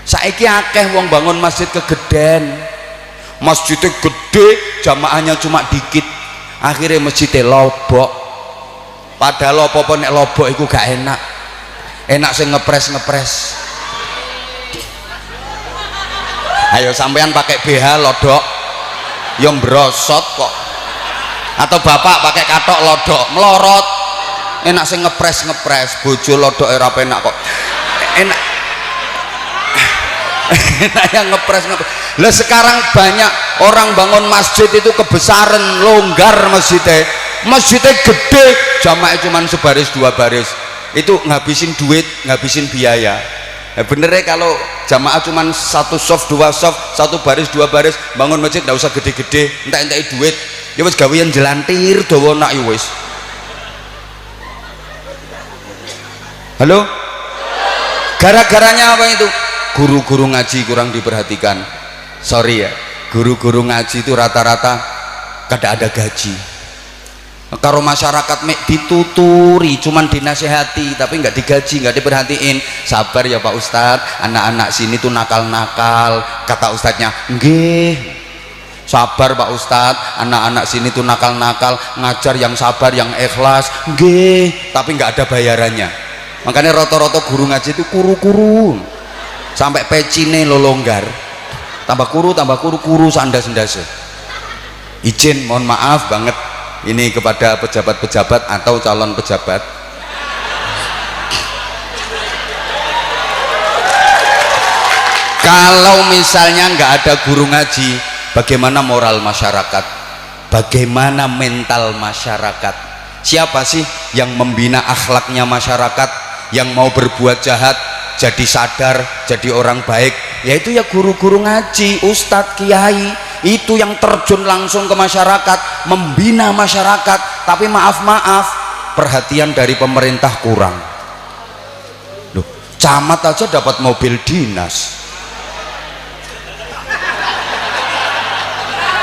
Saiki akeh wong bangun masjid kegeden, masjidnya gede jamaahnya cuma dikit, akhirnya masjidnya lobok. Padahal apa-apa nek lobok itu gak enak sing ngepres. Ayo sampean pakai BH lodok yang berosot kok, atau bapak pakai katok lodok melorot, enak sing ngepres bojo lodok era penak kok enak yang ngepres. Lah sekarang banyak orang bangun masjid itu kebesaran, longgar masjidnya gede, jamaah cuma sebaris dua baris, itu ngabisin duit, ngabisin biaya. Bener ya, kalau jamaah cuma satu soft, dua soft, satu baris, dua baris, bangun masjid nggak usah gede-gede, entek duit, ya wis gawean jelantir dawa nak ya wis. Halo? Gara-garanya apa itu? Guru-guru ngaji kurang diperhatikan. Sorry ya, guru-guru ngaji itu rata-rata kada ada gaji. Karo masyarakat mek dituturi, cuman dinasehati tapi nggak digaji, nggak diperhatiin. Sabar ya Pak Ustadz, anak-anak sini tuh nakal-nakal, kata ustadznya. Nggih, sabar Pak Ustadz, anak-anak sini tuh nakal-nakal, ngajar yang sabar, yang ikhlas. Nggih, tapi nggak ada bayarannya. Makanya rata-rata guru ngaji itu kuru-kuru, sampai pecine lo longgar, tambah kuru sandas-sandas. Izin, mohon maaf banget ini kepada pejabat-pejabat atau calon pejabat. Kalau misalnya nggak ada guru ngaji, bagaimana moral masyarakat? Bagaimana mental masyarakat? Siapa sih yang membina akhlaknya masyarakat? Yang mau berbuat jahat jadi sadar, jadi orang baik, yaitu ya guru-guru ngaji, ustadz, kiai. Itu yang terjun langsung ke masyarakat, membina masyarakat. Tapi maaf perhatian dari pemerintah kurang. Loh, camat aja dapat mobil dinas,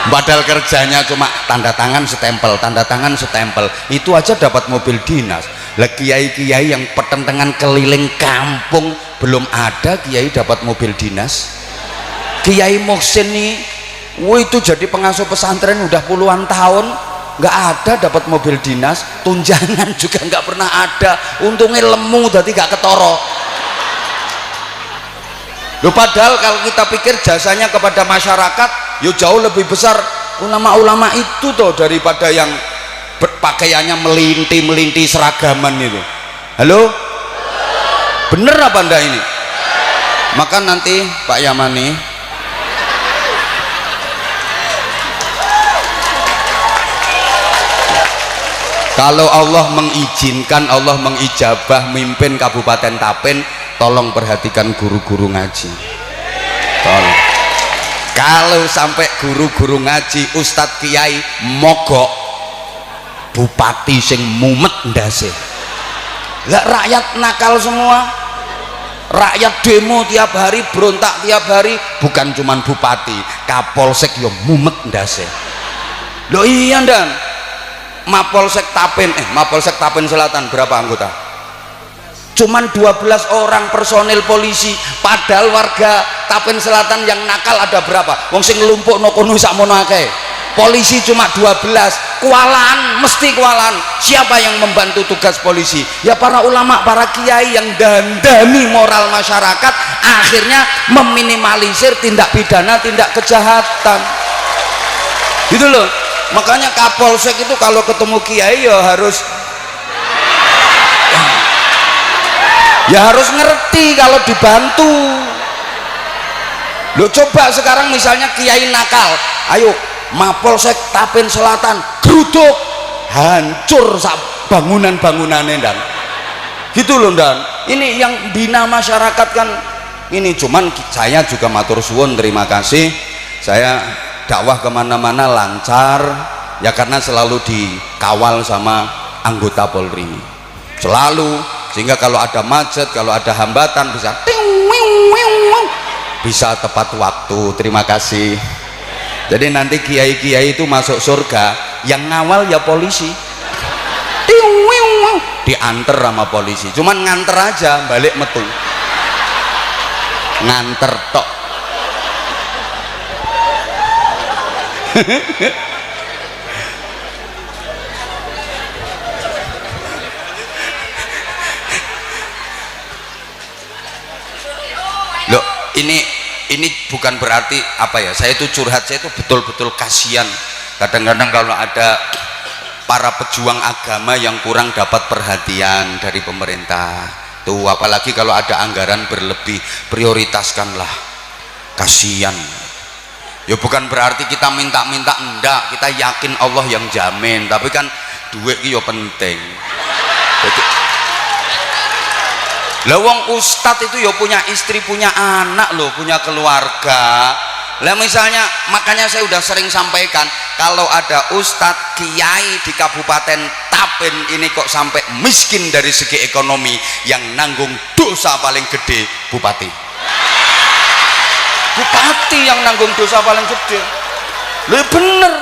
padahal kerjanya cuma tanda tangan stempel, itu aja dapat mobil dinas. Lah kiai-kiai yang pertentangan keliling kampung belum ada kiai dapat mobil dinas. Kiai Muhsin nih, itu jadi pengasuh pesantren udah puluhan tahun, nggak ada dapat mobil dinas, tunjangan juga nggak pernah ada. Untungnya lemu tadi nggak ketoro. Loh, padahal kalau kita pikir jasanya kepada masyarakat, yo jauh lebih besar ulama-ulama itu toh daripada yang pakaiannya melinti seragaman itu. Halo? Bener apa anda ini? Maka nanti Pak Yamani, kalau Allah mengizinkan, Allah mengijabah mimpin Kabupaten Tapen, tolong perhatikan guru-guru ngaji. Tolong. Kalau sampai guru-guru ngaji, ustadz kiai mogok, bupati sing mumet ndase. Lah rakyat nakal semua, rakyat demo tiap hari, berontak tiap hari. Bukan cuman bupati, kapolsek yo mumet ndase. Loh iya dan Mapolsek Tapen Selatan berapa anggota? Cuman 12 orang personil polisi. Padahal warga Tapen Selatan yang nakal ada berapa? Wong sing ngelumpuk nokono sakmono akeh. Polisi cuma 12. Kualan, mesti kualan. Siapa yang membantu tugas polisi? Ya para ulama, para kiai yang dandani moral masyarakat, akhirnya meminimalisir tindak pidana, tindak kejahatan. Gitu loh. Makanya Kapolsek itu kalau ketemu kiai ya harus ngerti kalau dibantu. Loh, coba sekarang misalnya kiai nakal, ayo Mapolsek Tapen Selatan geruduk, hancur bangunan-bangunannya dan gitu loh dan ini yang bina masyarakat kan ini. Cuman saya juga matur suwun, terima kasih, saya dakwah kemana-mana lancar ya karena selalu dikawal sama anggota Polri selalu, sehingga kalau ada macet, kalau ada hambatan bisa tepat waktu. Terima kasih. Jadi nanti kiai-kiai itu masuk surga yang ngawal ya polisi, dianter sama polisi, cuman nganter aja balik metu, nganter tok. Loh, ini bukan berarti apa ya, saya itu curhat, saya itu betul-betul kasihan kadang-kadang kalau ada para pejuang agama yang kurang dapat perhatian dari pemerintah tuh, apalagi kalau ada anggaran berlebih, prioritaskanlah, kasihan. Ya bukan berarti kita minta-minta, enggak, kita yakin Allah yang jamin, tapi kan duit itu penting. Lah wong ustadz itu ya punya istri, punya anak loh, punya keluarga. Lah misalnya, makanya saya udah sering sampaikan, kalau ada ustadz kiai di Kabupaten Tapen ini kok sampai miskin dari segi ekonomi, yang nanggung dosa paling gede bupati. Bupati yang nanggung dosa paling gede. Loh bener,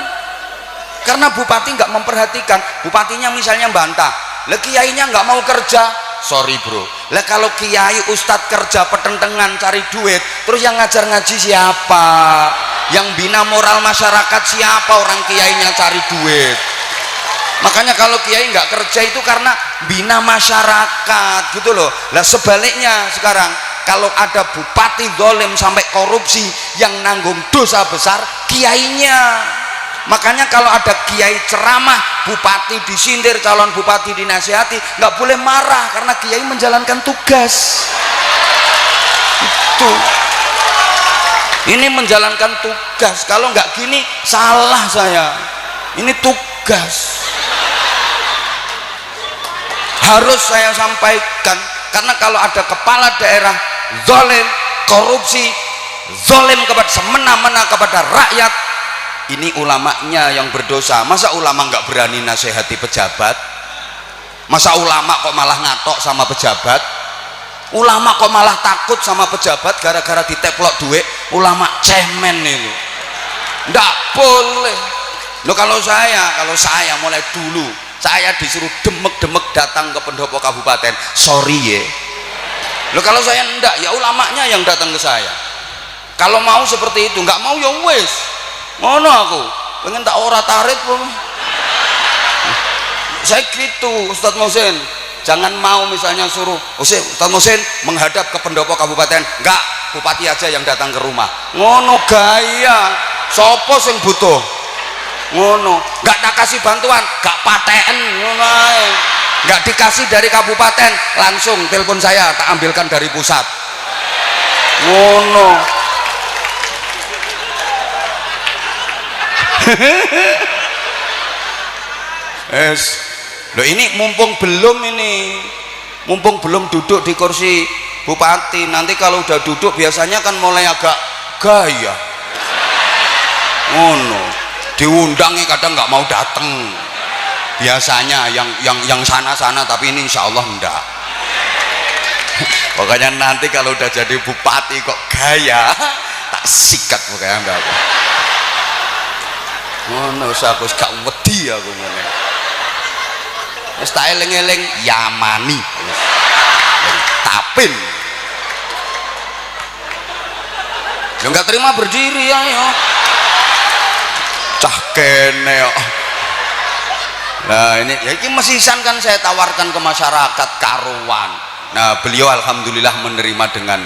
karena bupati nggak memperhatikan. Bupatinya misalnya bantah, lah kiainya nggak mau kerja, sorry bro. Lah kalau kiai ustadz kerja petentengan cari duit, terus yang ngajar ngaji siapa? Yang bina moral masyarakat siapa? Orang kiainya cari duit. Makanya kalau kiai nggak kerja itu karena bina masyarakat gitu loh. Lah sebaliknya sekarang, kalau ada bupati zalim sampai korupsi, yang nanggung dosa besar kiainya. Makanya kalau ada kiai ceramah, bupati disindir, calon bupati dinasihati, nggak boleh marah karena kiai menjalankan tugas. Itu ini menjalankan tugas. Kalau nggak gini salah saya. Ini tugas, harus saya sampaikan. Karena kalau ada kepala daerah zalim, korupsi, zalim kepada semena-mena kepada rakyat, ini ulamanya yang berdosa. Masa ulama nggak berani nasihati pejabat? Masa ulama kok malah ngatok sama pejabat? Ulama kok malah takut sama pejabat gara-gara diteplok duit? Ulama cemen itu. Nggak boleh. Loh, kalau saya mulai dulu saya disuruh demek-demek datang ke pendopo kabupaten, sorry ya. Loh, kalau saya enggak, ya ulamanya yang datang ke saya. Kalau mau seperti itu, nggak mau ya wes. Ngono aku pengen tak ora tarik pun. Saya gitu, Ustadz Muhsin, jangan mau misalnya suruh Ustadz Muhsin menghadap ke pendopo kabupaten, enggak, bupati aja yang datang ke rumah. Ngono gaya, sopo sing butuh, ngono, enggak tak kasih bantuan, enggak paten, ngono ae. Enggak dikasih dari kabupaten, langsung telepon saya, tak ambilkan dari pusat, ngono. Loh, ini mumpung belum duduk di kursi bupati, nanti kalau udah duduk biasanya kan mulai agak gaya, ngono, diundangnya kadang nggak mau dateng biasanya, yang sana-sana, tapi ini insya Allah enggak. Pokoknya nanti kalau udah jadi bupati kok gaya, tak sikat pokoknya enggak apa. Ngono aku gak wedi aku ngene. Wis tak eling-eling Yamani. Tapin. Yo enggak terima berdiri ya. Cah kene kok. Nah, ini ya iki mesisan kan saya tawarkan ke masyarakat karuan. Nah, beliau alhamdulillah menerima dengan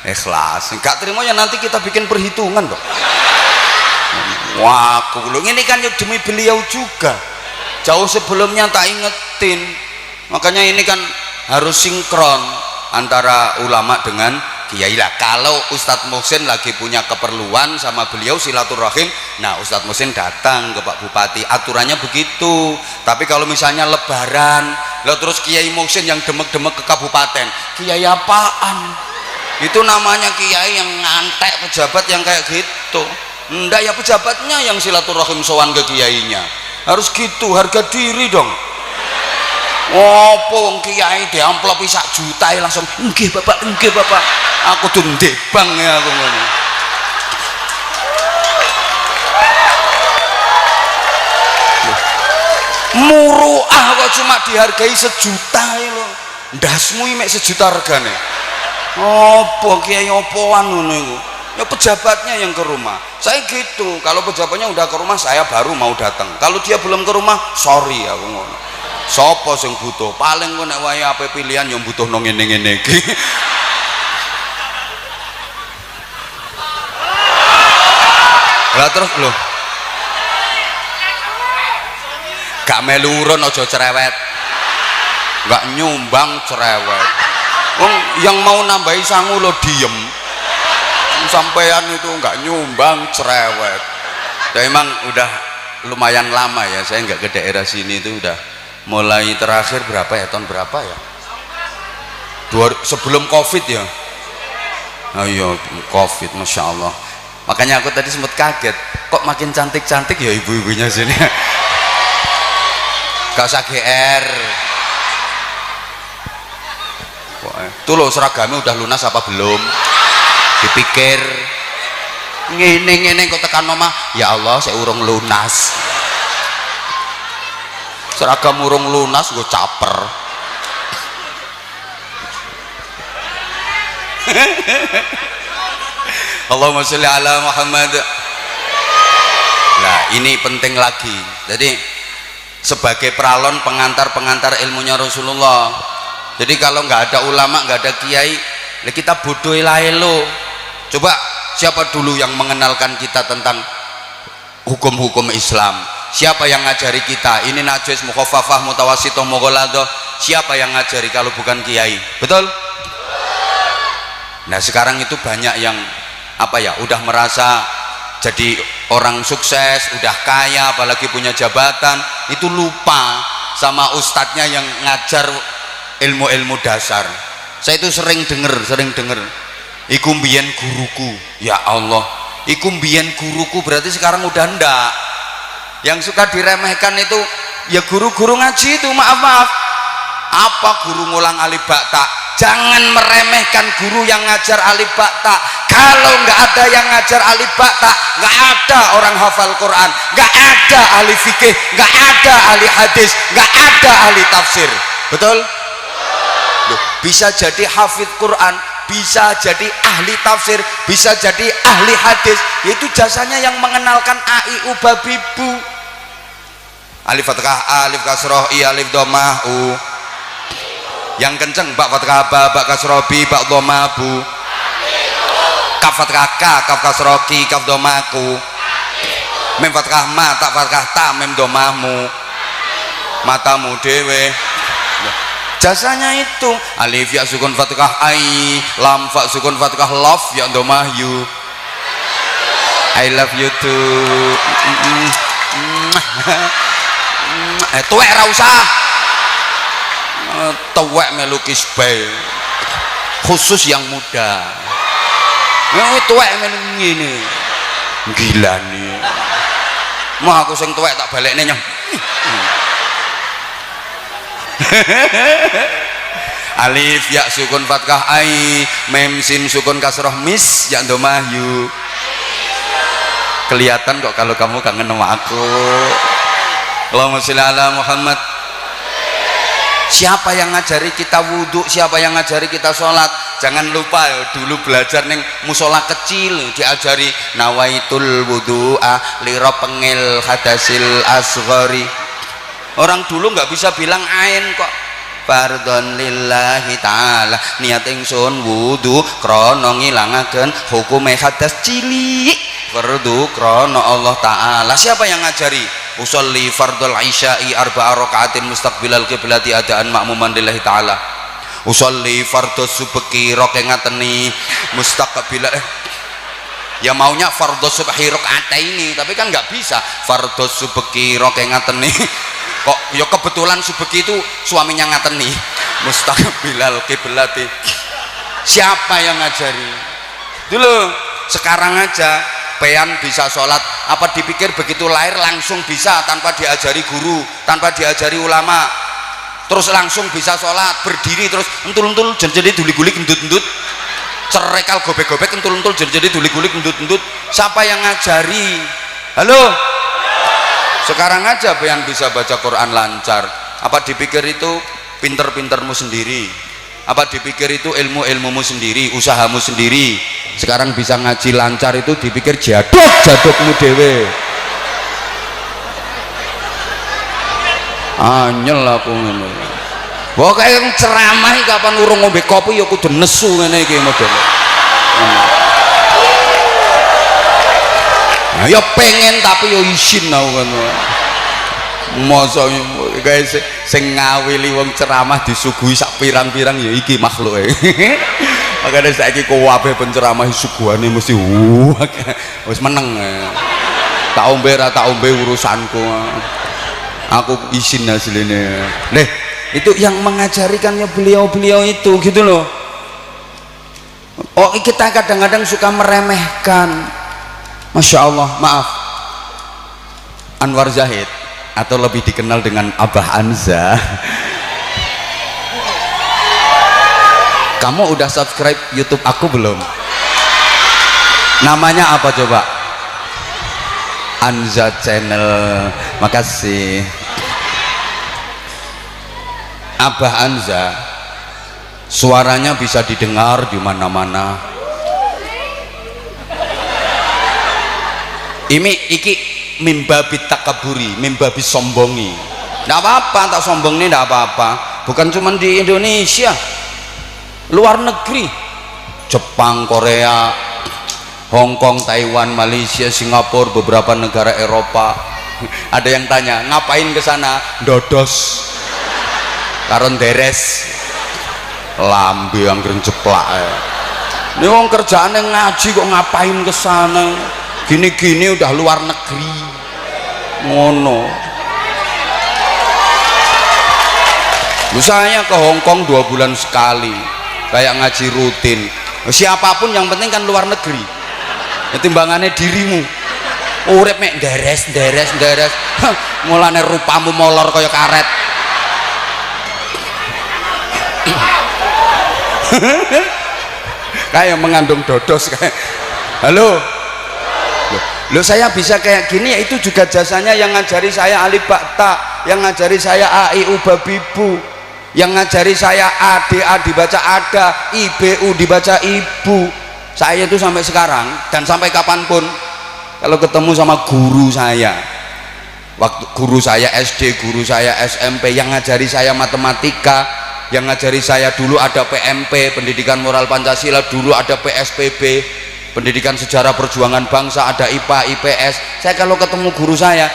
ikhlas. Enggak terima ya nanti kita bikin perhitungan dong. Wah, ini kan demi beliau juga. Jauh sebelumnya tak ingetin. Makanya ini kan harus sinkron antara ulama dengan kiai lah. Kalau Ustadz Muhsin lagi punya keperluan sama beliau silaturahim, nah Ustadz Muhsin datang ke Pak Bupati, aturannya begitu. Tapi kalau misalnya lebaran, lalu terus Kiai Muhsin yang demek-demek ke kabupaten, kiai apaan? Itu namanya kiai yang ngantek pejabat yang kayak gitu. Enggak, ya pejabatnya yang silaturahim sowan ke kiainya. Harus gitu, harga diri dong. Opo wong kiai diamplopi 1 juta langsung nggih Bapak, nggih Bapak. Aku tuh ndebang ya aku ngono. muruah kok cuma dihargai 1 juta lho. Ndasmu iki mek 1 juta regane. Apa kiai opoan ngono iku? Ya pejabatnya yang ke rumah. Saya gitu, kalau pejabatnya udah ke rumah saya baru mau datang. Kalau dia belum ke rumah, sorry aku ngono. Sopo sing butuh? Paling kok nek wae ape pilihan yang butuh nang ngene-ngene iki. Lah terus lho. Gak melu urun aja cerewet. Gak nyumbang cerewet. Wong yang mau nambahi sangu lo diem. Sampean itu nggak nyumbang cerewet. Ya emang udah lumayan lama ya saya nggak ke daerah sini itu udah mulai terakhir berapa ya, tahun berapa ya, sebelum covid ya. Oh iya covid, masya Allah. Makanya aku tadi sempat kaget kok makin cantik-cantik ya ibu-ibunya sini. Gak usah GR. Tuh lo seragamnya udah lunas apa belum? Dipikir ngene-ngene kok tekan omah, ya Allah saya urung lunas. Seragam urung lunas gue caper. Allahumma sholli ala Muhammad. Nah ini penting lagi. Jadi sebagai pralon pengantar ilmunya Rasulullah. Jadi kalau nggak ada ulama, nggak ada kiai, kita bodoh lah lo. Coba siapa dulu yang mengenalkan kita tentang hukum-hukum Islam? Siapa yang ngajari kita? Ini najis, mukhafafah, mutawasitoh, mughaladoh. Siapa yang ngajari kalau bukan kiai? Betul? Nah sekarang itu banyak yang apa ya? Udah merasa jadi orang sukses, udah kaya, apalagi punya jabatan, itu lupa sama ustadznya yang ngajar ilmu-ilmu dasar. Saya itu sering denger. Iku mbiyen guruku, ya Allah. Iku mbiyen guruku berarti sekarang udah ndak. Yang suka diremehkan itu ya guru-guru ngaji itu, maaf. Apa guru ngulang alif ba ta? Jangan meremehkan guru yang ngajar alif ba ta. Kalau nggak ada yang ngajar alif ba ta, nggak ada orang hafal Quran, nggak ada ahli fikih, nggak ada ahli hadis, nggak ada ahli tafsir. Betul? Loh, bisa jadi hafid Quran, bisa jadi ahli tafsir, bisa jadi ahli hadis, yaitu jasanya yang mengenalkan a i u ba bi bu. Alif fathah, alif kasroh, i, alif domah, u. Yang kenceng ba fathah ba, ba kasroh bi, ba domah bu. Kaf fathah ka, kaf kasroh ki, kaf domah ku. Mem fathah ma, tak fathah ta, mem domah mu. Matamu dewe. Jasanya itu alif ya sukun fathah ai, lam fa sukun fathah love ya domah you. I love you too. Tuwek ra usah. Tuwek melukis bae. Khusus yang muda. Tuwek melu ngene. Gila nih. Mau aku sing tuwek tak balekne nyong. Alif ya sukun fathah ai, mem sin sukun kasroh mis ya domah yu. Kelihatan kok kalau kamu kangen sama aku. Allahumma sholli ala Muhammad. Siapa yang ngajari kita wudhu, siapa yang ngajari kita sholat? Jangan lupa ya, dulu belajar neng musola kecil diajari nawaitul wudhu'a li rapengil hadasil asghari. Orang dulu nggak bisa bilang ain kok. Fardhon lillahi ta'ala, niat ingsun wudu krana ngilangaken hukume hadas cilik. Fardu krana Allah Ta'ala. Siapa yang ngajari? Usolli fardhul isya'i arba'a raka'atin mustaqbilal qiblati adaan ma'muman lillahi ta'ala. Usolli fardhus subki raka ngateni mustaqbilal ya maunya fardhus subhi raka'ataini, tapi kan nggak bisa fardhus subki raka ngateni. Kok ya kebetulan subki itu suaminya ngateni mustaqbilal qiblati. Siapa yang ngajari? Dulu, sekarang aja pean bisa sholat, apa dipikir begitu lahir langsung bisa tanpa diajari guru, tanpa diajari ulama, terus langsung bisa sholat berdiri terus entul-entul jadi dulik-gulik endut-endut, cerekal gobek-gobek entul-entul jadi dulik-gulik endut-endut? Siapa yang ngajari? Halo, Sekarang aja yang bisa baca Quran lancar, apa dipikir itu pinter-pintermu sendiri, apa dipikir itu ilmu-ilmumu sendiri, usahamu sendiri. Sekarang bisa ngaji lancar itu dipikir jadukmu dewe. Anyel aku ngene. Pokoke ceramah kapan urung ngombe kopi ya kudu nesu ngene iki model. Nah, ya pengen tapi ya izin aku ngono. Masa guys sing ngawili wong ceramah disuguhi sak pirang-pirang ya iki makhluke. Makanya saiki kabeh penceramah suguhane mesti wis meneng. Tak ombe ra tak ombe urusanku. Aku izin hasilnya. Nih, itu yang mengajarikannya beliau-beliau itu gitu loh. Oh, kita kadang-kadang suka meremehkan. Masya Allah, maaf, Anwar Zahid atau lebih dikenal dengan Abah Anza. Kamu udah subscribe YouTube aku belum? Namanya apa coba? Anza Channel. Makasih. Abah Anza suaranya bisa didengar di mana-mana. Iki mimbabi takaburi, mimbabi sombongi. Nggak apa-apa, tak sombong nih nggak apa-apa. Bukan cuma di Indonesia, luar negeri, Jepang, Korea, Hong Kong, Taiwan, Malaysia, Singapura, beberapa negara Eropa. Ada yang tanya, ngapain ke sana? Dodos, karon deres, lambe angger jeplak. Ini wong kerjaane ngaji kok ngapain ke sana? Gini-gini udah luar negeri ngono. Misalnya ke Hong Kong 2 bulan sekali kayak ngaji rutin. Siapapun yang penting kan luar negeri. Timbangannya dirimu. Urip mek deres. Mulane rupamu molor kaya karet. Kayak mengandung dodos kayak. Halo. Loh saya bisa kayak gini ya itu juga jasanya yang ngajari saya alif ba ta, yang ngajari saya a i u babibu, yang ngajari saya a d a dibaca ada, i b u dibaca ibu. Saya itu sampai sekarang dan sampai kapanpun kalau ketemu sama guru saya, waktu guru saya SD, guru saya SMP, yang ngajari saya matematika, yang ngajari saya dulu ada PMP, pendidikan moral Pancasila, dulu ada PSPB, pendidikan sejarah perjuangan bangsa, ada IPA, IPS. Saya kalau ketemu guru saya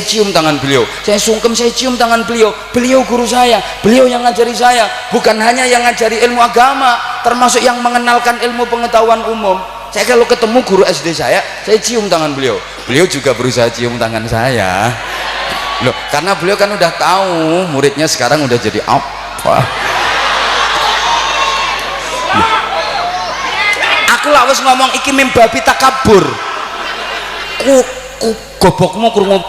cium tangan beliau, saya sungkem, saya cium tangan beliau. Beliau guru saya, beliau yang ngajari saya, bukan hanya yang ngajari ilmu agama, termasuk yang mengenalkan ilmu pengetahuan umum. Saya kalau ketemu guru SD saya cium tangan beliau. Beliau juga berusaha cium tangan saya. Loh, karena beliau kan udah tahu muridnya sekarang udah jadi apa. Aku lah wis ngomong iki mimbabi takabur. Ku gobokmu krungu.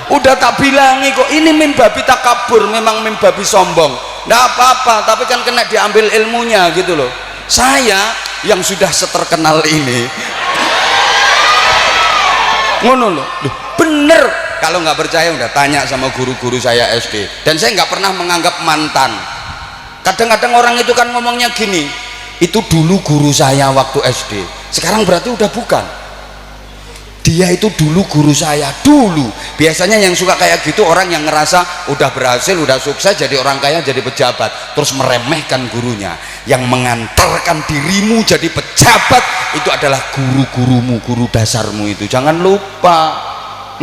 Udah tak bilangi kok ini mimbabi takabur, memang mimbabi sombong. Nggak apa-apa, tapi kan kena diambil ilmunya gitu loh. Saya yang sudah seterkenal ini ngono loh. Bener, kalau nggak percaya udah tanya sama guru-guru saya SD. Dan saya nggak pernah menganggap mantan. Kadang-kadang orang itu kan ngomongnya gini, itu dulu guru saya waktu SD, sekarang berarti udah bukan. Dia itu dulu guru saya, dulu. Biasanya yang suka kayak gitu orang yang ngerasa udah berhasil, udah sukses, jadi orang kaya, jadi pejabat, terus meremehkan gurunya. Yang mengantarkan dirimu jadi pejabat itu adalah guru-gurumu, guru dasarmu itu. Jangan lupa.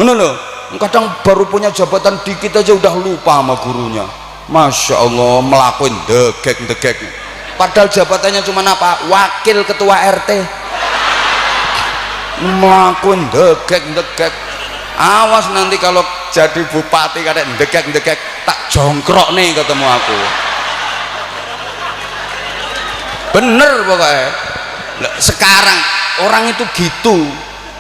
Ngono loh, kadang baru punya jabatan dikit aja udah lupa sama gurunya. Masya Allah, melakukan degek. Padahal jabatannya cuma apa? Wakil ketua RT. Melakukan degek. Awas nanti kalau jadi bupati kadang degek, tak jongkrok nih ketemu aku. Bener pokoknya. Sekarang orang itu gitu.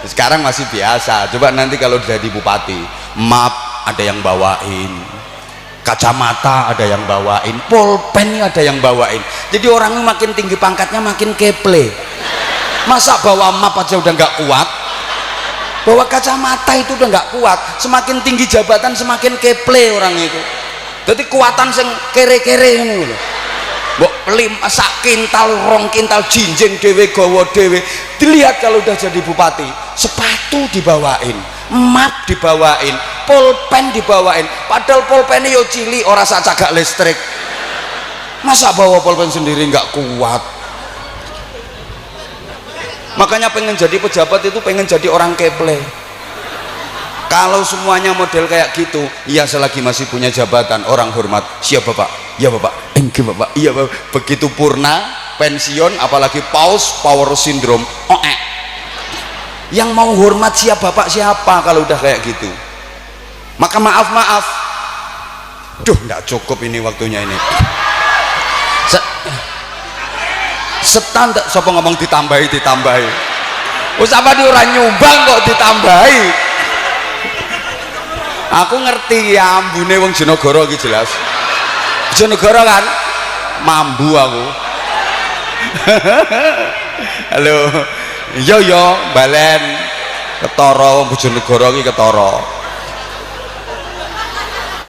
Sekarang masih biasa. Coba nanti kalau jadi bupati, map ada yang bawain, kacamata ada yang bawain, pulpen ada yang bawain. Jadi orang makin tinggi pangkatnya makin keple. Masa bawa map aja udah nggak kuat, bawa kacamata itu udah nggak kuat. Semakin tinggi jabatan semakin keple orang itu. Jadi kuatan sing kere-kere ini loh. Mbok pelim sak kintal rong kintal jinjing dewe gawa dewe. Dilihat kalau udah jadi bupati, sepatu dibawain, map dibawain, pulpen dibawain. Padahal pulpennya yo cili ora sak cagak listrik. Masa bawa pulpen sendiri nggak kuat? Makanya pengen jadi pejabat itu pengen jadi orang keple. Kalau semuanya model kayak gitu, ya selagi masih punya jabatan orang hormat, siapa Pak? Ya Bapak, enggak Bapak, iya Bapak. Begitu purna, pensiun, apalagi paus, power syndrome, yang mau hormat siapa Bapak siapa kalau udah kayak gitu. Maka maaf, duh nggak cukup ini waktunya ini. Setan tak sapa ngomong ditambahi. Wis apa di ora nyumbang kok ditambahi. Aku ngerti ya ambune wong Jenegara iki jelas. Jenegara kan mambu aku. Halo. Yo balen ketara wong Bojonegoro iki ketara.